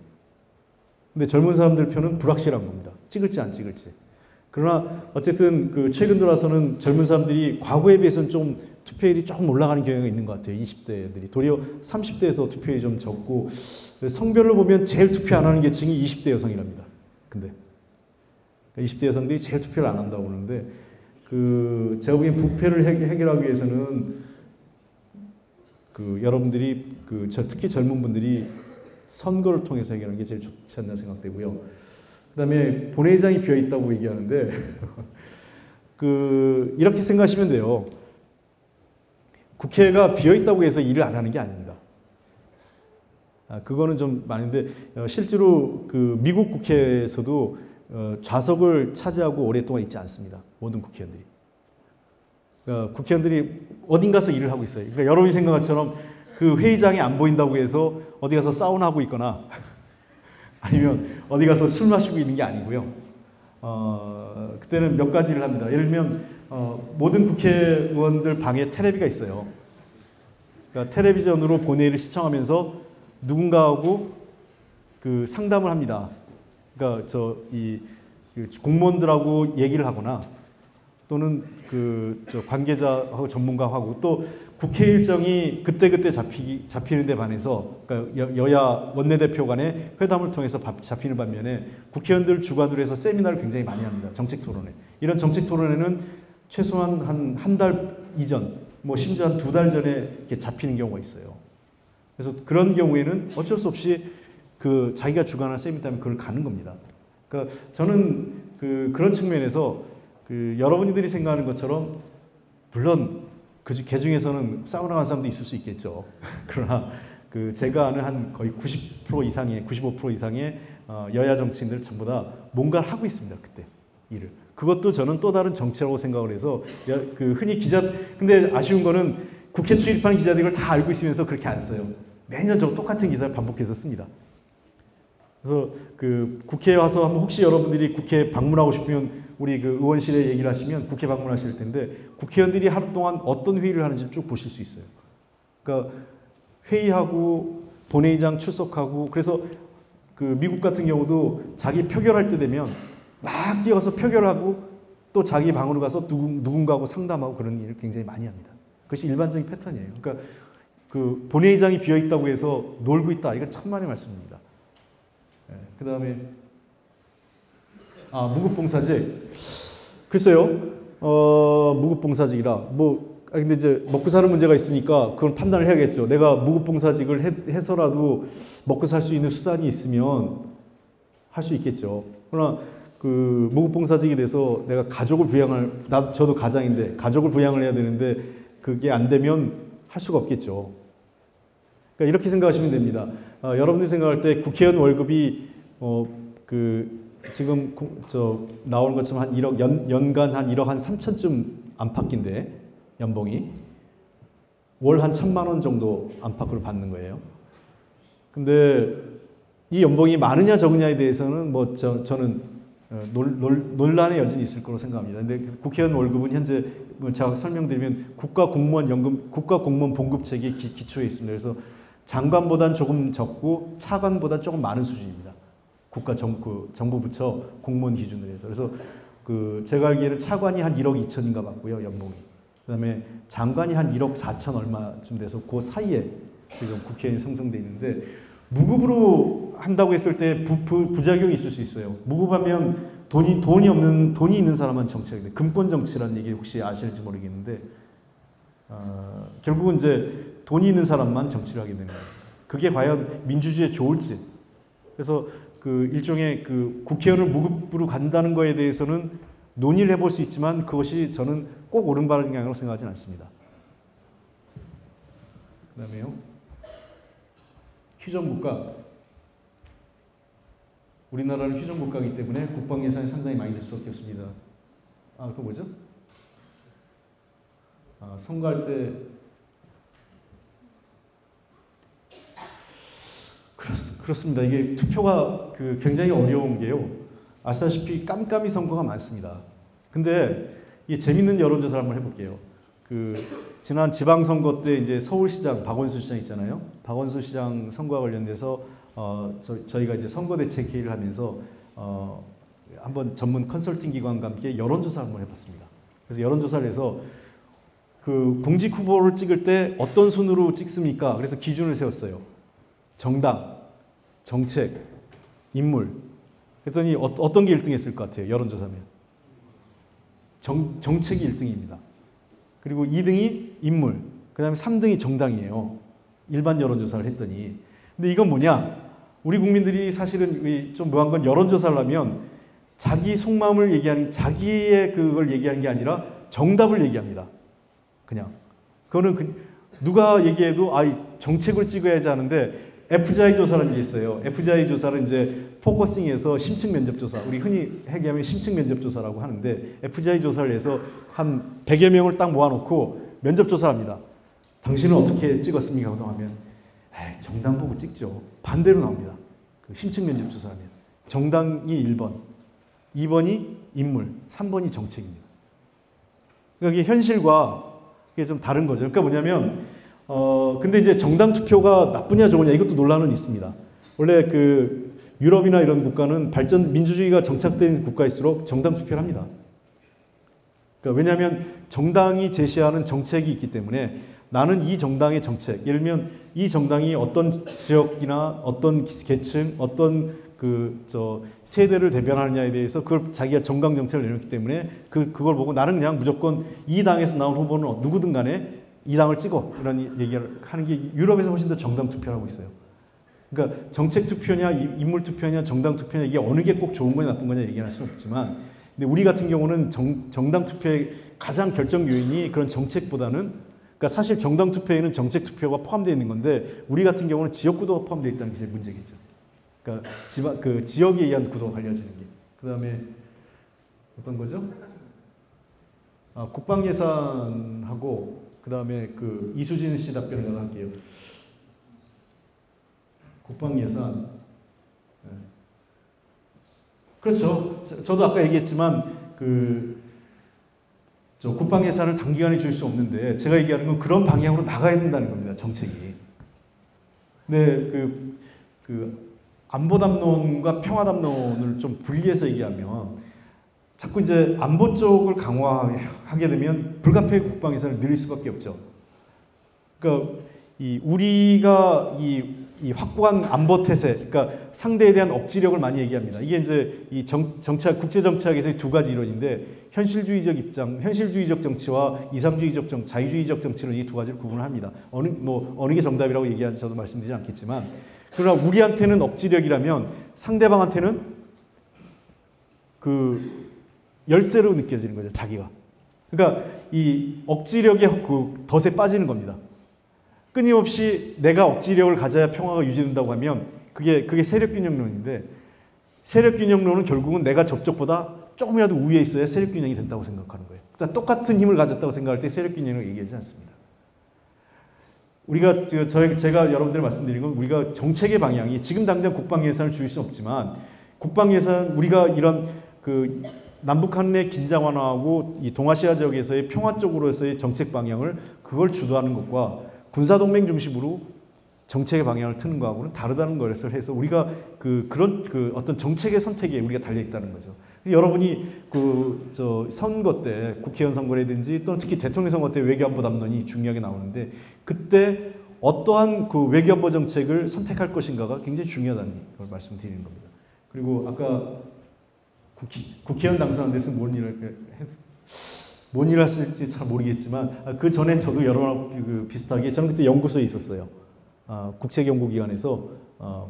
근데 젊은 사람들 표는 불확실한 겁니다. 찍을지 안 찍을지. 그러나 어쨌든 최근 들어서는 젊은 사람들이 과거에 비해서는 좀 투표율이 조금 올라가는 경향이 있는 것 같아요. 20대들이. 도리어 30대에서 투표율이 좀 적고 성별로 보면 제일 투표 안 하는 계층이 20대 여성이랍니다. 근데 20대 여성들이 제일 투표를 안 한다고 그러는데 제가 보기엔 부패를 해결하기 위해서는 여러분들이 특히 젊은 분들이 선거를 통해서 해결하는 게 제일 좋지 않나 생각되고요. 그다음에 본회의장이 비어 있다고 얘기하는데 이렇게 생각하시면 돼요. 국회가 비어 있다고 해서 일을 안 하는 게 아닙니다. 그거는 좀 많은데 실제로 미국 국회에서도 좌석을 차지하고 오랫동안 있지 않습니다. 모든 국회의원들이. 그러니까 국회의원들이 어딘 가서 일을 하고 있어요. 그러니까 여러분이 생각한 것처럼 회의장이 안 보인다고 해서 어디 가서 사우나하고 있거나 아니면 어디 가서 술 마시고 있는 게 아니고요. 그때는 몇 가지 일을 합니다. 예를 들면 모든 국회의원들 방에 테레비가 있어요. 그러니까 텔레비전으로 본회의를 시청하면서 누군가하고 상담을 합니다. 그러니까 공무원들하고 얘기를 하거나 또는 저 관계자하고 전문가하고 또 국회 일정이 그때그때 잡히는 데 반해서 그러니까 여야 원내대표 간의 회담을 통해서 잡히는 반면에 국회의원들 주관으로 해서 세미나를 굉장히 많이 합니다. 정책 토론회. 이런 정책 토론회는 최소한 한 달 이전, 뭐 심지어 한 2달 전에 이렇게 잡히는 경우가 있어요. 그래서 그런 경우에는 어쩔 수 없이 자기가 주관한 세미나면 그걸 가는 겁니다. 그러니까 저는 그런 측면에서 여러분들이 생각하는 것처럼 물론 그 중에서는 사우나 간 사람도 있을 수 있겠죠. 그러나 제가 아는 한 거의 90% 이상의 95% 이상의 여야 정치인들 전부 다 뭔가를 하고 있습니다. 그때 일을. 그것도 저는 또 다른 정치라고 생각을 해서 흔히 근데 아쉬운 거는 국회 출입하는 기자들이 이걸 다 알고 있으면서 그렇게 안 써요. 매년 저 똑같은 기사를 반복해서 씁니다. 그래서 국회에 와서 한번 혹시 여러분들이 국회 방문하고 싶으면 우리 의원실에 얘기를 하시면 국회 방문하실 텐데 국회의원들이 하루 동안 어떤 회의를 하는지 쭉 보실 수 있어요. 그러니까 회의하고 본회의장 출석하고 그래서 미국 같은 경우도 자기 표결할 때 되면 막 뛰어가서 표결하고 또 자기 방으로 가서 누군가하고 상담하고 그런 일을 굉장히 많이 합니다. 그것이 일반적인 패턴이에요. 그러니까 본회의장이 비어 있다고 해서 놀고 있다. 이건 천만의 말씀입니다. 그 다음에 무급봉사직. 글쎄요, 무급봉사직이라 근데 이제 먹고 사는 문제가 있으니까 그건 판단을 해야겠죠. 내가 무급봉사직을 해서라도 먹고 살 수 있는 수단이 있으면 할 수 있겠죠. 그러나 무급봉사직에 대해서 내가 가족을 저도 가장인데 가족을 부양을 해야 되는데 그게 안 되면 할 수가 없겠죠. 그러니까 이렇게 생각하시면 됩니다. 여러분들이 생각할 때 국회의원 월급이 지금 나오는 것처럼 한 1억 연간 한 1억 한 3천쯤 안팎인데 연봉이 월 한 1,000만 원 정도 안팎으로 받는 거예요. 근데 이 연봉이 많으냐 적으냐에 대해서는 저는 논란의 여지는 있을 거로 생각합니다. 근데 국회의원 월급은 현재 제가 설명드리면 국가공무원 봉급체계 기초에 있습니다. 그래서 장관보다는 조금 적고 차관보다 조금 많은 수준입니다. 정부 부처 공무원 기준으로 해서. 그래서 제가 알기에는 차관이 한 1억 2천인가 받고요, 연봉이. 그다음에 장관이 한 1억 4천 얼마쯤 돼서 그 사이에 지금 국회의원이 형성돼 있는데 무급으로 한다고 했을 때 부작용이 있을 수 있어요. 무급하면 돈이 있는 사람만 정치하게 돼. 금권 정치라는 얘기 혹시 아실지 모르겠는데 결국은 이제 돈이 있는 사람만 정치를 하게 되는 거예요. 그게 과연 민주주의에 좋을지. 그래서 일종의 국회의원을 무급으로 간다는 거에 대해서는 논의를 해볼 수 있지만 그것이 저는 꼭 옳은 방향으로 생각하지는 않습니다. 그 다음에요. 휴전국가. 우리나라는 휴전국가이기 때문에 국방 예산이 상당히 많이 들 수밖에 없습니다. 그거 뭐죠? 선거할 때 그렇습니다. 이게 투표가 굉장히 어려운 게요. 아시다시피 깜깜이 선거가 많습니다. 근데 이게 재밌는 여론조사를 한번 해볼게요. 지난 지방선거 때 이제 서울시장 박원순 시장 있잖아요. 박원순 시장 선거와 관련돼서 저희가 이제 선거대책회의를 하면서 한번 전문 컨설팅 기관과 함께 여론조사를 한번 해봤습니다. 그래서 여론조사를 해서 공직 후보를 찍을 때 어떤 순으로 찍습니까? 그래서 기준을 세웠어요. 정당, 정책, 인물. 그랬더니 어떤 게 1등 했을 것 같아요? 여론조사면. 정책이 1등입니다. 그리고 2등이 인물, 그 다음에 3등이 정당이에요. 일반 여론조사를 했더니. 근데 이건 뭐냐? 우리 국민들이 사실은 좀 묘한 건 여론조사를 하면 자기 속마음을 자기의 그걸 얘기하는 게 아니라 정답을 얘기합니다. 그냥. 그거는 누가 얘기해도 정책을 찍어야지 하는데 FGI 조사라는 게 있어요. FGI 조사를 이제 포커싱해서 심층 면접 조사, 우리 흔히 얘기하면 심층 면접 조사라고 하는데 FGI 조사를 해서 한 100여 명을 딱 모아놓고 면접 조사를 합니다. 당신은 어떻게 찍었습니까? 하면 정당 보고 찍죠. 반대로 나옵니다. 심층 면접 조사하면 정당이 1번, 2번이 인물, 3번이 정책입니다. 그러니까 이게 현실과 이게 좀 다른 거죠. 그러니까 뭐냐면 근데 이제 정당 투표가 나쁘냐 좋으냐 이것도 논란은 있습니다. 원래 유럽이나 이런 국가는 민주주의가 정착된 국가일수록 정당 투표를 합니다. 그러니까 왜냐하면 정당이 제시하는 정책이 있기 때문에 나는 이 정당의 정책, 예를 들면 이 정당이 어떤 지역이나 어떤 계층, 어떤 세대를 대변하느냐에 대해서 그걸 자기가 정강 정책을 내놓기 때문에 그걸 보고 나는 그냥 무조건 이 당에서 나온 후보는 누구든 간에 이 당을 찍어 이런 얘기를 하는 게 유럽에서 훨씬 더 정당 투표를 하고 있어요. 그러니까 정책 투표냐 인물 투표냐 정당 투표냐 이게 어느 게 꼭 좋은 거냐 나쁜 거냐 얘기할 수는 없지만 근데 우리 같은 경우는 정당 투표의 가장 결정 요인이 그런 정책보다는 그러니까 사실 정당 투표에는 정책 투표가 포함되어 있는 건데 우리 같은 경우는 지역구도가 포함되어 있다는 게 제일 문제겠죠. 그러니까 지역에 의한 구도가 갈려지는 게. 그 다음에 어떤 거죠? 국방 예산하고 그 다음에 이수진 씨 답변을 내가 할게요. 국방 예산. 네. 그렇죠. 저도 아까 얘기했지만 국방 예산을 단기간에 줄 수 없는데 제가 얘기하는 건 그런 방향으로 나가야 된다는 겁니다. 정책이. 근데 안보 담론과 평화 담론을 좀 분리해서 얘기하면 자꾸 이제 안보 쪽을 강화하게 되면 불가피하게 국방 예산을 늘릴 수밖에 없죠. 그러니까 우리가 이 확고한 안보 태세, 그러니까 상대에 대한 억지력을 많이 얘기합니다. 이게 이제 이 국제 정치학에서의 두 가지 이론인데 현실주의적 입장, 현실주의적 정치와 이상주의적 자유주의적 정치로 이 두 가지를 구분합니다. 어느 게 정답이라고 얘기하는지 저도 말씀드리지 않겠지만, 그러나 우리한테는 억지력이라면 상대방한테는 열쇠로 느껴지는 거죠, 자기가. 그러니까 이 억지력의 덫에 빠지는 겁니다. 끊임없이 내가 억지력을 가져야 평화가 유지된다고 하면 그게 세력균형론인데 세력균형론은 결국은 내가 접촉보다 조금이라도 우위에 있어야 세력균형이 된다고 생각하는 거예요. 그러니까 똑같은 힘을 가졌다고 생각할 때 세력균형을 얘기하지 않습니다. 제가 여러분들 말씀드린 건 우리가 정책의 방향이 지금 당장 국방 예산을 줄일 수는 없지만 국방 예산 우리가 이런 남북한 내 긴장 완화하고 이 동아시아 지역에서의 평화 쪽으로서의 정책 방향을 그걸 주도하는 것과 군사동맹 중심으로 정책의 방향을 트는 거하고는 다르다는 것을 해서 우리가 그런 어떤 정책의 선택에 우리가 달려있다는 거죠. 여러분이 선거 때 국회의원 선거라든지 또는 특히 대통령 선거 때 외교안보 담론이 중요하게 나오는데 그때 어떠한 외교안보 정책을 선택할 것인가가 굉장히 중요하다는 걸 말씀드리는 겁니다. 그리고 아까 국회의원 당선한 데서 뭔 일을 했을지 잘 모르겠지만 그 전에 저도 여러 비슷하게 저는 그때 연구소에 있었어요. 국책연구기관에서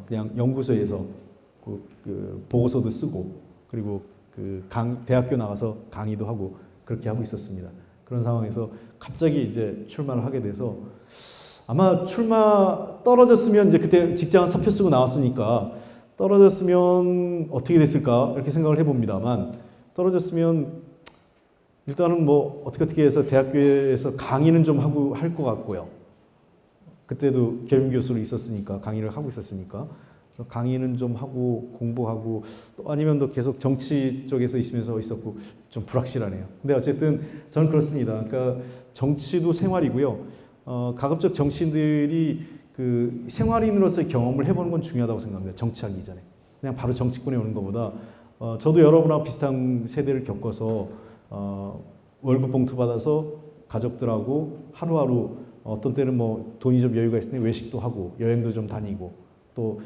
그냥 연구소에서 보고서도 쓰고 그리고 대학교 나가서 강의도 하고 그렇게 하고 있었습니다. 그런 상황에서 갑자기 이제 출마를 하게 돼서 아마 떨어졌으면 이제 그때 직장은 사표 쓰고 나왔으니까 떨어졌으면 어떻게 됐을까 이렇게 생각을 해봅니다만 떨어졌으면 일단은 뭐 어떻게 해서 대학교에서 강의는 좀 하고 할 것 같고요. 그때도 겸임교수로 있었으니까 강의를 하고 있었으니까 그래서 강의는 좀 하고 공부하고 또 아니면 또 계속 정치 쪽에서 있으면서 있었고 좀 불확실하네요. 근데 어쨌든 저는 그렇습니다. 그러니까 정치도 생활이고요. 가급적 정치인들이 생활인으로서의 경험을 해보는 건 중요하다고 생각합니다. 정치하기 이전에 그냥 바로 정치권에 오는 것보다 저도 여러분하고 비슷한 세대를 겪어서 월급 봉투 받아서 가족들하고 하루하루 어떤 때는 뭐 돈이 좀 여유가 있으니 외식도 하고 여행도 좀 다니고 또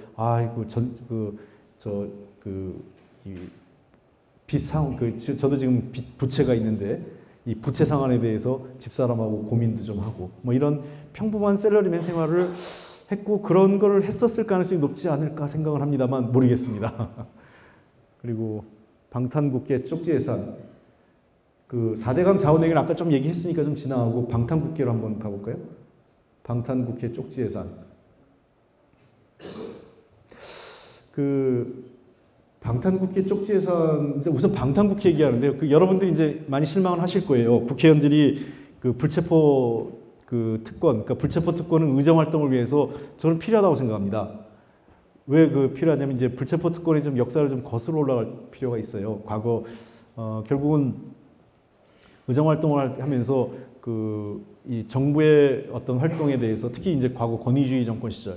빚 상환 저도 지금 부채가 있는데 이 부채 상환에 대해서 집사람하고 고민도 좀 하고 뭐 이런 평범한 샐러리맨 생활을 했고 그런 걸 했었을 가능성이 높지 않을까 생각을 합니다만 모르겠습니다. 그리고 방탄국회 쪽지 예산 4대강 자원행위를 아까 좀 얘기했으니까 좀 지나가고 방탄국회로 한번 가볼까요? 방탄국회 쪽지 예산. 방탄국회 쪽지 예산, 우선 방탄국회 얘기하는데요. 여러분들이 이제 많이 실망을 하실 거예요. 국회의원들이 불체포 특권, 그러니까 불체포 특권은 의정활동을 위해서 저는 필요하다고 생각합니다. 왜 필요하냐면 이제 불체포 특권이 좀 역사를 좀 거슬러 올라갈 필요가 있어요. 과거 결국은 의정활동을 하면서 이 정부의 어떤 활동에 대해서 특히 이제 과거 권위주의 정권 시절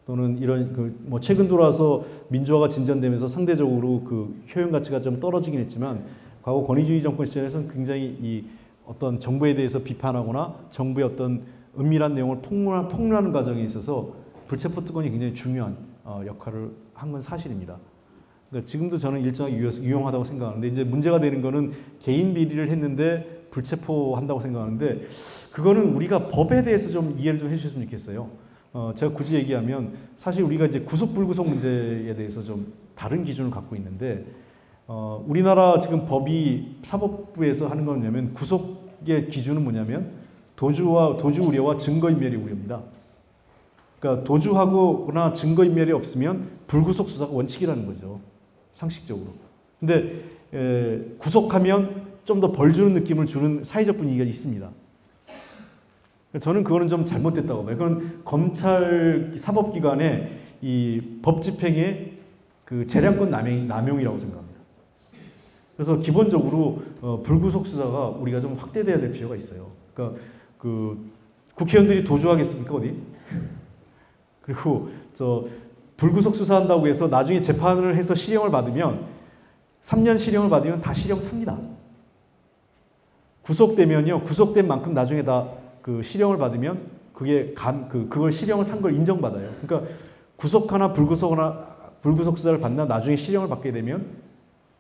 또는 이런 최근 들어와서 민주화가 진전되면서 상대적으로 효용 가치가 좀 떨어지긴 했지만 과거 권위주의 정권 시절에서는 굉장히 이 어떤 정부에 대해서 비판하거나 정부의 어떤 은밀한 내용을 폭로하는 과정에 있어서 불체포 특권이 굉장히 중요한 역할을 한 건 사실입니다. 그러니까 지금도 저는 일정하게 유용하다고 생각하는데 이제 문제가 되는 거는 개인 비리를 했는데 불체포한다고 생각하는데 그거는 우리가 법에 대해서 좀 이해를 좀 해주셨으면 좋겠어요. 제가 굳이 얘기하면 사실 우리가 이제 구속 불구속 문제에 대해서 좀 다른 기준을 갖고 있는데 우리나라 지금 법이 사법부에서 하는 건 뭐냐면 구속의 기준은 뭐냐면 도주 우려와 증거인멸의 우려입니다. 그러니까 도주하거나 증거인멸이 없으면 불구속 수사가 원칙이라는 거죠. 상식적으로. 근데 구속하면 좀 더 벌 주는 느낌을 주는 사회적 분위기가 있습니다. 저는 그거는 좀 잘못됐다고 봐요. 그건 검찰 사법기관의 이 법 집행의 그 재량권 남용이라고 생각합니다. 그래서 기본적으로 불구속 수사가 우리가 좀 확대돼야 될 필요가 있어요. 그러니까 그 국회의원들이 도주하겠습니까 어디? 그리고 불구속 수사한다고 해서 나중에 재판을 해서 실형을 받으면 3년 실형을 받으면 다 실형 삽니다. 구속되면요, 구속된 만큼 나중에 다 그 실형을 받으면 그걸 실형을 산 걸 인정받아요. 그러니까 구속하나 불구속 수사를 받나 나중에 실형을 받게 되면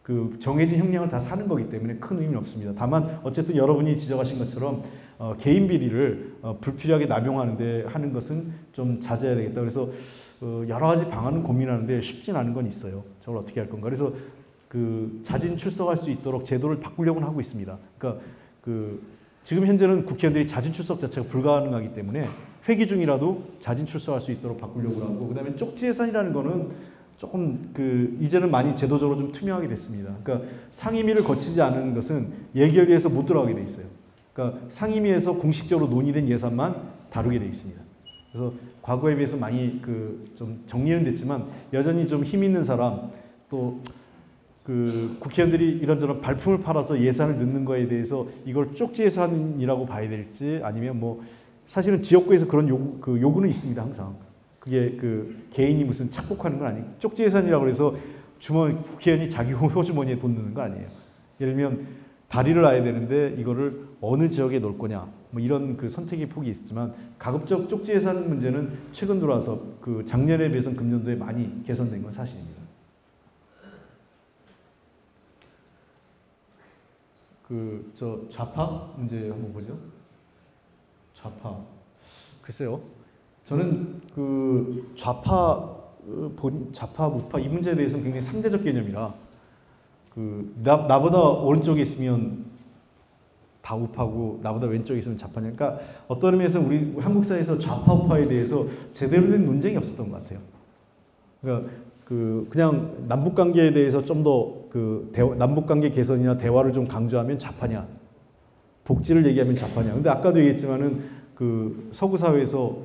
그 정해진 형량을 다 사는 거기 때문에 큰 의미는 없습니다. 다만 어쨌든 여러분이 지적하신 것처럼 개인 비리를 불필요하게 남용하는데 하는 것은 좀 자제해야 되겠다. 그래서 여러 가지 방안은 고민하는데 쉽진 않은 건 있어요. 저걸 어떻게 할 건가. 그래서 그 자진 출석할 수 있도록 제도를 바꾸려고는 하고 있습니다. 그러니까 지금 현재는 국회의원들이 자진 출석 자체가 불가능하기 때문에 회기 중이라도 자진 출석할 수 있도록 바꾸려고 하고, 그다음에 쪽지 예산이라는 거는 조금 이제는 많이 제도적으로 좀 투명하게 됐습니다. 그러니까 상임위를 거치지 않은 것은 예결위에서 못 들어가게 돼 있어요. 그러니까 상임위에서 공식적으로 논의된 예산만 다루게 돼 있습니다. 그래서 과거에 비해서 많이 좀 정리는 됐지만 여전히 좀 힘 있는 사람, 또 국회의원들이 이런저런 발품을 팔아서 예산을 넣는 거에 대해서 이걸 쪽지 예산이라고 봐야 될지, 아니면 뭐 사실은 지역구에서 그런 요구는 있습니다. 항상 그게 개인이 무슨 착복하는 건 아니고 쪽지 예산이라고 해서 국회의원이 자기 호주머니에 돈 넣는 거 아니에요. 예를 들면 다리를 놔야 되는데 이거를 어느 지역에 놓을 거냐, 뭐 이런 선택의 폭이 있지만 가급적 쪽지 예산 문제는 최근 들어와서 작년에 비해서는 금년도에 많이 개선된 건 사실입니다. 좌파 문제 한번 보죠. 좌파. 글쎄요. 저는 좌파, 우파 이 문제에 대해서는 굉장히 상대적 개념이라 나보다 오른쪽에 있으면 다 우파고 나보다 왼쪽에 있으면 좌파냐. 그러니까 어떤 의미에서 우리 한국 사회에서 좌파 우파에 대해서 제대로 된 논쟁이 없었던 것 같아요. 그러니까 그냥 남북 관계에 대해서 좀 더 남북 관계 개선이나 대화를 좀 강조하면 좌파냐, 복지를 얘기하면 좌파냐. 근데 아까도 얘기했지만은 서구 사회에서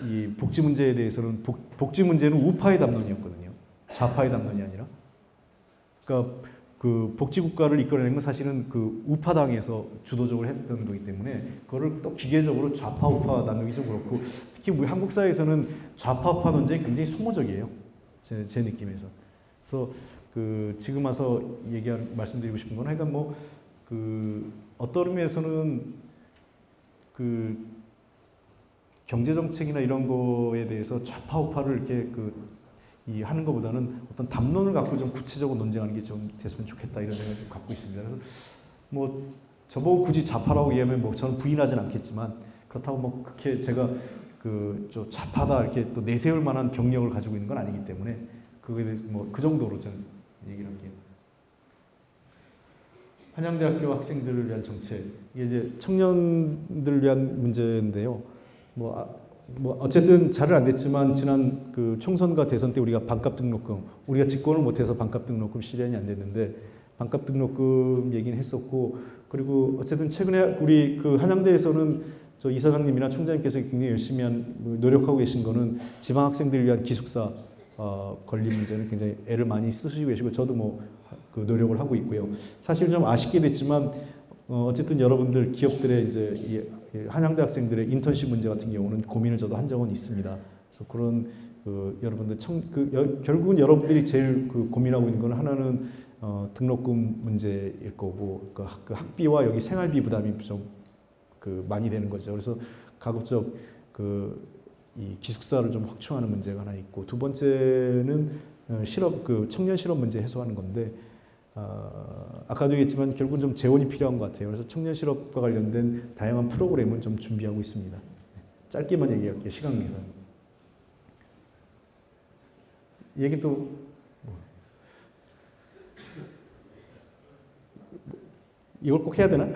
이 복지 문제에 대해서는 복지 문제는 우파의 담론이었거든요. 좌파의 담론이 아니라. 그러니까 복지 국가를 이끌어내는 건 사실은 우파당에서 주도적으로 했던 거기 때문에 그거를 또 기계적으로 좌파 우파 나누기 좀 그렇고, 특히 우리 한국 사회에서는 좌파 우파 논쟁이 굉장히 소모적이에요. 제 느낌에서. 그래서 지금 와서 말씀드리고 싶은 건, 하여간 어떤 의미에서는 경제 정책이나 이런 거에 대해서 좌파 우파를 이렇게 하는 것보다는 어떤 담론을 갖고 좀 구체적으로 논쟁하는 게 좀 됐으면 좋겠다, 이런 생각을 좀 갖고 있습니다. 그래서 저보고 굳이 좌파라고 얘기하면 저는 부인하진 않겠지만, 그렇다고 그렇게 제가 좌파다 이렇게 또 내세울 만한 경력을 가지고 있는 건 아니기 때문에 그거에 대해서 그 정도로 저는 얘기를 할게요. 한양대학교 학생들을 위한 정책, 이게 이제 청년들을 위한 문제인데요. 어쨌든 잘은 안 됐지만 지난 총선과 대선 때 우리가 반값 등록금, 우리가 집권을 못해서 반값 등록금 실현이 안 됐는데 반값 등록금 얘기는 했었고, 그리고 어쨌든 최근에 우리 한양대에서는 저 이사장님이나 총장님께서 굉장히 열심히 노력하고 계신 거는 지방 학생들을 위한 기숙사 건립 문제는 굉장히 애를 많이 쓰시고 계시고, 저도 노력을 하고 있고요. 사실 좀 아쉽게 됐지만 어쨌든 여러분들 기업들의 이제 한양대 학생들의 인턴십 문제 같은 경우는 고민을 저도 한 적은 있습니다. 그래서 그런 여러분들 결국은 여러분들이 제일 고민하고 있는 건 하나는 등록금 문제일 거고 그 학비와 여기 생활비 부담이 좀 많이 되는 거죠. 그래서 가급적 이 기숙사를 좀 확충하는 문제가 하나 있고, 두 번째는 청년 실업 문제 해소하는 건데, 아까도 얘기했지만 결국은 좀 재원이 필요한 것 같아요. 그래서 청년 실업과 관련된 다양한 프로그램을 좀 준비하고 있습니다. 짧게만 얘기할게요. 시간 관계상. 얘기 또 이걸 꼭 해야 되나?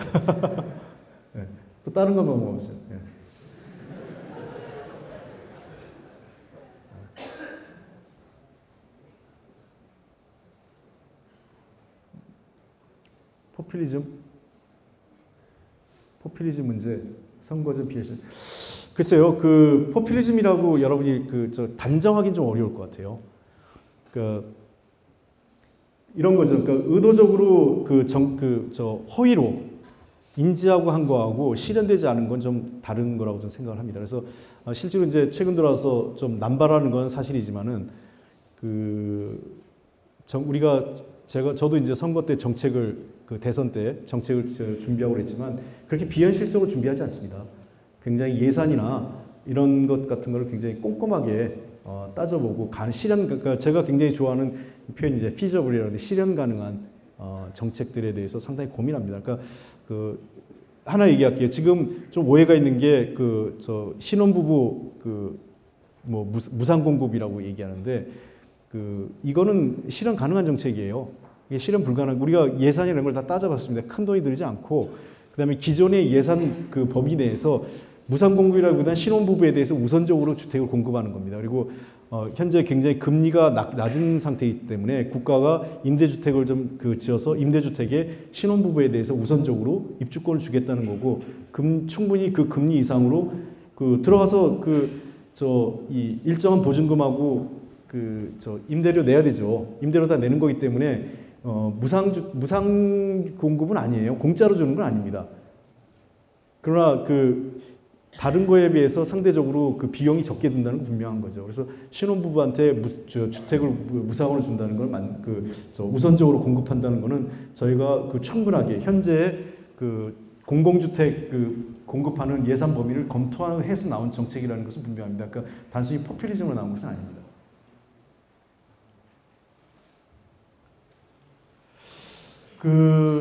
네. 또 다른 것만 먹어보세요. 네. 포퓰리즘 문제, 선거전 비해서. 글쎄요, 포퓰리즘이라고 여러분이 단정하기는 좀 어려울 것 같아요. 이런 거죠. 의도적으로 허위로 인지하고 한 거하고 실현되지 않은 건 좀 다른 거라고 좀 생각을 합니다. 그래서 실제로 이제 최근 들어서 좀 남발하는 건 사실이지만은 저도 이제 선거 때 대선 때 정책을 준비하고 그랬지만 그렇게 비현실적으로 준비하지 않습니다. 굉장히 예산이나 이런 것 같은 거를 굉장히 꼼꼼하게 따져보고 그러니까 제가 굉장히 좋아하는 표현이 이제 feasible이라는데 실현 가능한 정책들에 대해서 상당히 고민합니다. 그러니까 하나 얘기할게요. 지금 좀 오해가 있는 게 신혼부부 무상공급이라고 얘기하는데 이거는 실현 가능한 정책이에요. 이게 실현 불가능. 우리가 예산이라는 걸 다 따져봤습니다. 큰 돈이 들지 않고, 그다음에 기존의 예산 범위 내에서 무상공급이라기보다는 신혼부부에 대해서 우선적으로 주택을 공급하는 겁니다. 그리고 현재 굉장히 금리가 낮은 상태이기 때문에 국가가 임대주택을 좀 지어서 임대주택에 신혼부부에 대해서 우선적으로 입주권을 주겠다는 거고, 충분히 그 금리 이상으로 들어가서 이 일정한 보증금하고 임대료 내야 되죠. 임대료 다 내는 거기 때문에 무상 공급은 아니에요. 공짜로 주는 건 아닙니다. 그러나 다른 거에 비해서 상대적으로 비용이 적게 든다는 건 분명한 거죠. 그래서 신혼부부한테 주택을 무상으로 준다는 걸 우선적으로 공급한다는 거는 저희가 충분하게 현재 공공주택 공급하는 예산 범위를 검토해서 나온 정책이라는 것은 분명합니다. 그러니까 단순히 포퓰리즘으로 나온 것은 아닙니다.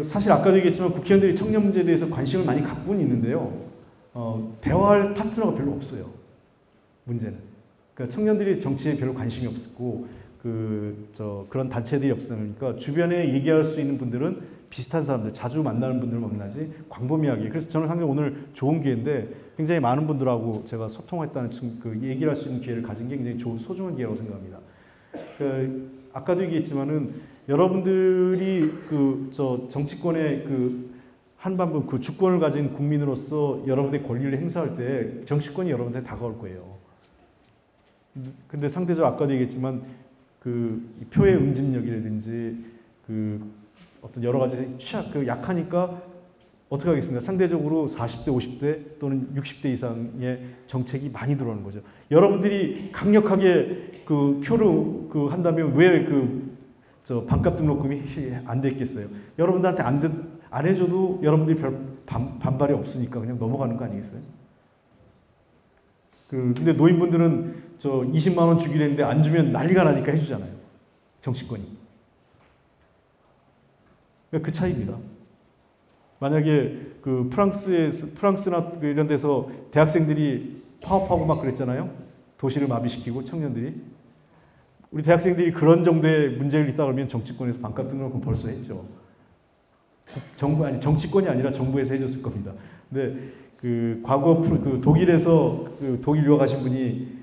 사실 아까도 얘기했지만 국회의원들이 청년 문제에 대해서 관심을 많이 갖고는 있는데요. 대화할 파트너가 별로 없어요. 문제는. 그러니까 청년들이 정치에 별로 관심이 없고, 그런 단체들이 없으니까 주변에 얘기할 수 있는 분들은 비슷한 사람들, 자주 만나는 분들을 만나지 광범위하게. 그래서 저는 상당히 오늘 좋은 기회인데 굉장히 많은 분들하고 제가 소통했다는 얘기를 할 수 있는 기회를 가진 게 굉장히 소중한 기회라고 생각합니다. 아까도 얘기했지만은 여러분들이 정치권의 한반분 주권을 가진 국민으로서 여러분들의 권리를 행사할 때 정치권이 여러분한테 다가올 거예요. 근데 상대적으로 아까도 얘기했지만 표의 응집력이라든지 어떤 여러 가지 약하니까 어떻게 하겠습니까? 상대적으로 40대, 50대 또는 60대 이상의 정책이 많이 들어오는 거죠. 여러분들이 강력하게 표를 한다면 왜 반값 등록금이 안 됐겠어요? 여러분들한테 안 해줘도 여러분들이 별 반발이 없으니까 그냥 넘어가는 거 아니겠어요? 근데 노인분들은 20만 원 주기로 했는데 안 주면 난리가 나니까 해주잖아요. 정치권이. 그러니까 그 차이입니다. 만약에 프랑스나 이런 데서 대학생들이 파업하고 막 그랬잖아요. 도시를 마비시키고 청년들이. 우리 대학생들이 그런 정도의 문제를 있다 그러면 정치권에서 반값 등록금 벌써 했죠. 정치권이 아니라 정부에서 해줬을 겁니다. 근데 과거 독일에서 독일 유학 가신 분이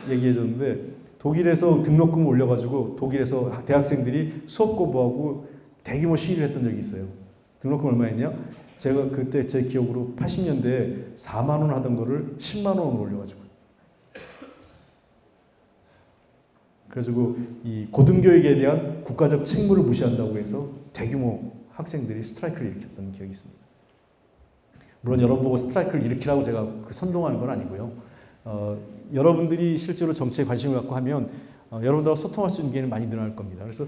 얘기해 줬는데, 독일에서 등록금을 올려가지고 독일에서 대학생들이 수업 거부하고 대규모 시위를 했던 적이 있어요. 등록금 얼마 했냐? 제가 그때 제 기억으로 80년대에 4만 원 하던 거를 10만 원으로 올려가지고. 그래가지고 이 고등교육에 대한 국가적 책무를 무시한다고 해서 대규모 학생들이 스트라이크를 일으켰던 기억이 있습니다. 물론 여러분 보고 스트라이크를 일으키라고 제가 선동하는 건 아니고요. 여러분들이 실제로 정치에 관심을 갖고 하면 여러분들하고 소통할 수 있는 기회는 많이 늘어날 겁니다. 그래서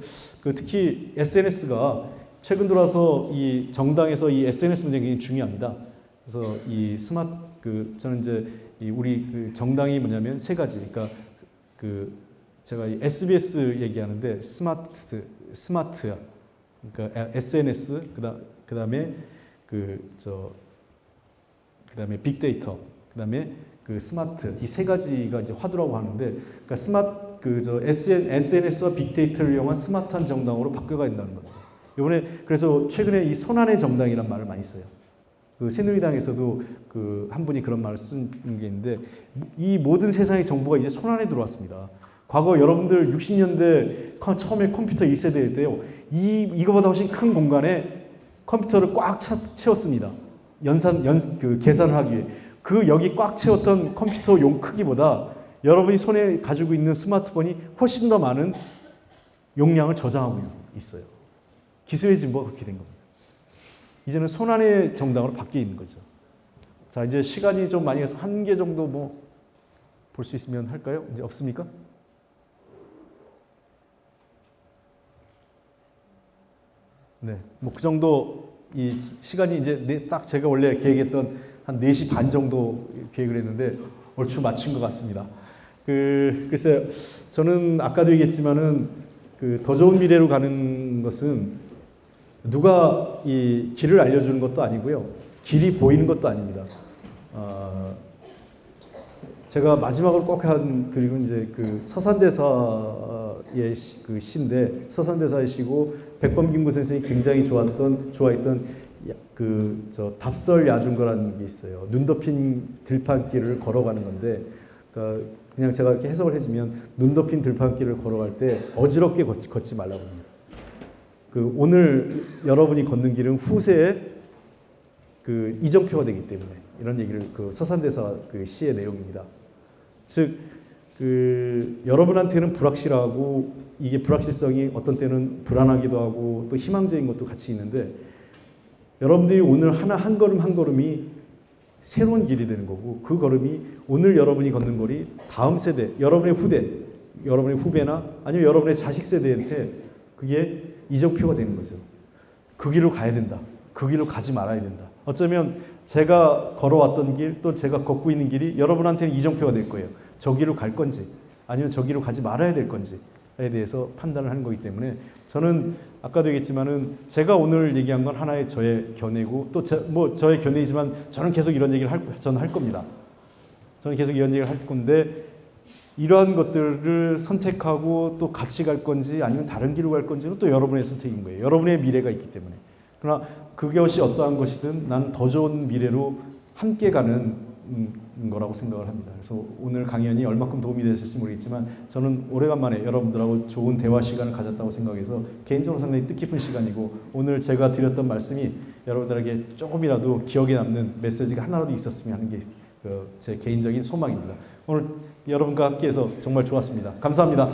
특히 SNS가 최근 들어서 이 정당에서 이 SNS 문제가 굉장히 중요합니다. 그래서 이 저는 이제 우리 정당이 뭐냐면 세 가지. 그러니까 제가 이 SBS 얘기하는데 스마트야. 그러니까 SNS 그다음에 그다음에 빅데이터, 그다음에 스마트, 이 세 가지가 이제 화두라고 하는데, 그러니까 SNS와 빅데이터를 이용한 스마트한 정당으로 바뀌어가야 된다는 겁니다. 이번에 그래서 최근에 이 손안의 정당이란 말을 많이 써요. 새누리당에서도 한 분이 그런 말을 쓴 게 있는데, 이 모든 세상의 정보가 이제 손안에 들어왔습니다. 과거 여러분들 60년대 처음에 컴퓨터 1세대일 때요, 이거보다 훨씬 큰 공간에 컴퓨터를 꽉 채웠습니다. 계산을 하기 위해. 여기 꽉 채웠던 컴퓨터 용 크기보다 여러분이 손에 가지고 있는 스마트폰이 훨씬 더 많은 용량을 저장하고 있어요. 기술의 진보가 그렇게 된 겁니다. 이제는 손안의 정당으로 바뀌어 있는 거죠. 자, 이제 시간이 좀 많이 가서 한 개 정도 볼 수 있으면 할까요? 이제 없습니까? 네, 그 정도 이 시간이 이제 딱 제가 원래 계획했던 한 4시 반 정도 계획을 했는데 얼추 맞춘 것 같습니다. 글쎄, 저는 아까도 얘기했지만은 더 좋은 미래로 가는 것은 누가 이 길을 알려주는 것도 아니고요, 길이 보이는 것도 아닙니다. 제가 마지막으로 꼭 드리고 이제 서산대사의 시인데, 서산대사의 시고 백범김구 선생이 굉장히 좋아했던 답설 야중거라는 게 있어요. 눈 덮인 들판길을 걸어가는 건데, 그러니까 그냥 제가 이렇게 해석을 해주면, 눈 덮인 들판길을 걸어갈 때 어지럽게 걷지 말라고 합니다. 오늘 여러분이 걷는 길은 후세에 이정표가 되기 때문에, 이런 얘기를 서산대사 시의 내용입니다. 즉, 여러분한테는 불확실하고, 이게 불확실성이 어떤 때는 불안하기도 하고 또 희망적인 것도 같이 있는데, 여러분들이 오늘 한 걸음 한 걸음이 새로운 길이 되는 거고, 그 걸음이 오늘 여러분이 걷는 거리 다음 세대, 여러분의 후배나 아니면 여러분의 자식 세대한테 그게 이정표가 되는 거죠. 그 길로 가야 된다. 그 길로 가지 말아야 된다. 어쩌면 제가 걸어왔던 길, 또 제가 걷고 있는 길이 여러분한테는 이정표가 될 거예요. 저 길로 갈 건지 아니면 저 길로 가지 말아야 될 건지에 대해서 판단을 하는 거기 때문에, 저는 아까도 얘기했지만은 제가 오늘 얘기한 건 하나의 저의 견해고, 또 저의 견해이지만 저는 계속 이런 얘기를 저는 할 겁니다. 저는 계속 이런 얘기를 할 건데, 이러한 것들을 선택하고 또 같이 갈 건지 아니면 다른 길로 갈 건지는 또 여러분의 선택인 거예요. 여러분의 미래가 있기 때문에. 그러나 그것이 어떠한 것이든 나는 더 좋은 미래로 함께 가는 거라고 생각을 합니다. 그래서 오늘 강연이 얼마큼 도움이 되실지 모르겠지만, 저는 오래간만에 여러분들하고 좋은 대화 시간을 가졌다고 생각해서 개인적으로 상당히 뜻깊은 시간이고, 오늘 제가 드렸던 말씀이 여러분들에게 조금이라도 기억에 남는 메시지가 하나라도 있었으면 하는 게 제 개인적인 소망입니다. 오늘 여러분과 함께해서 정말 좋았습니다. 감사합니다.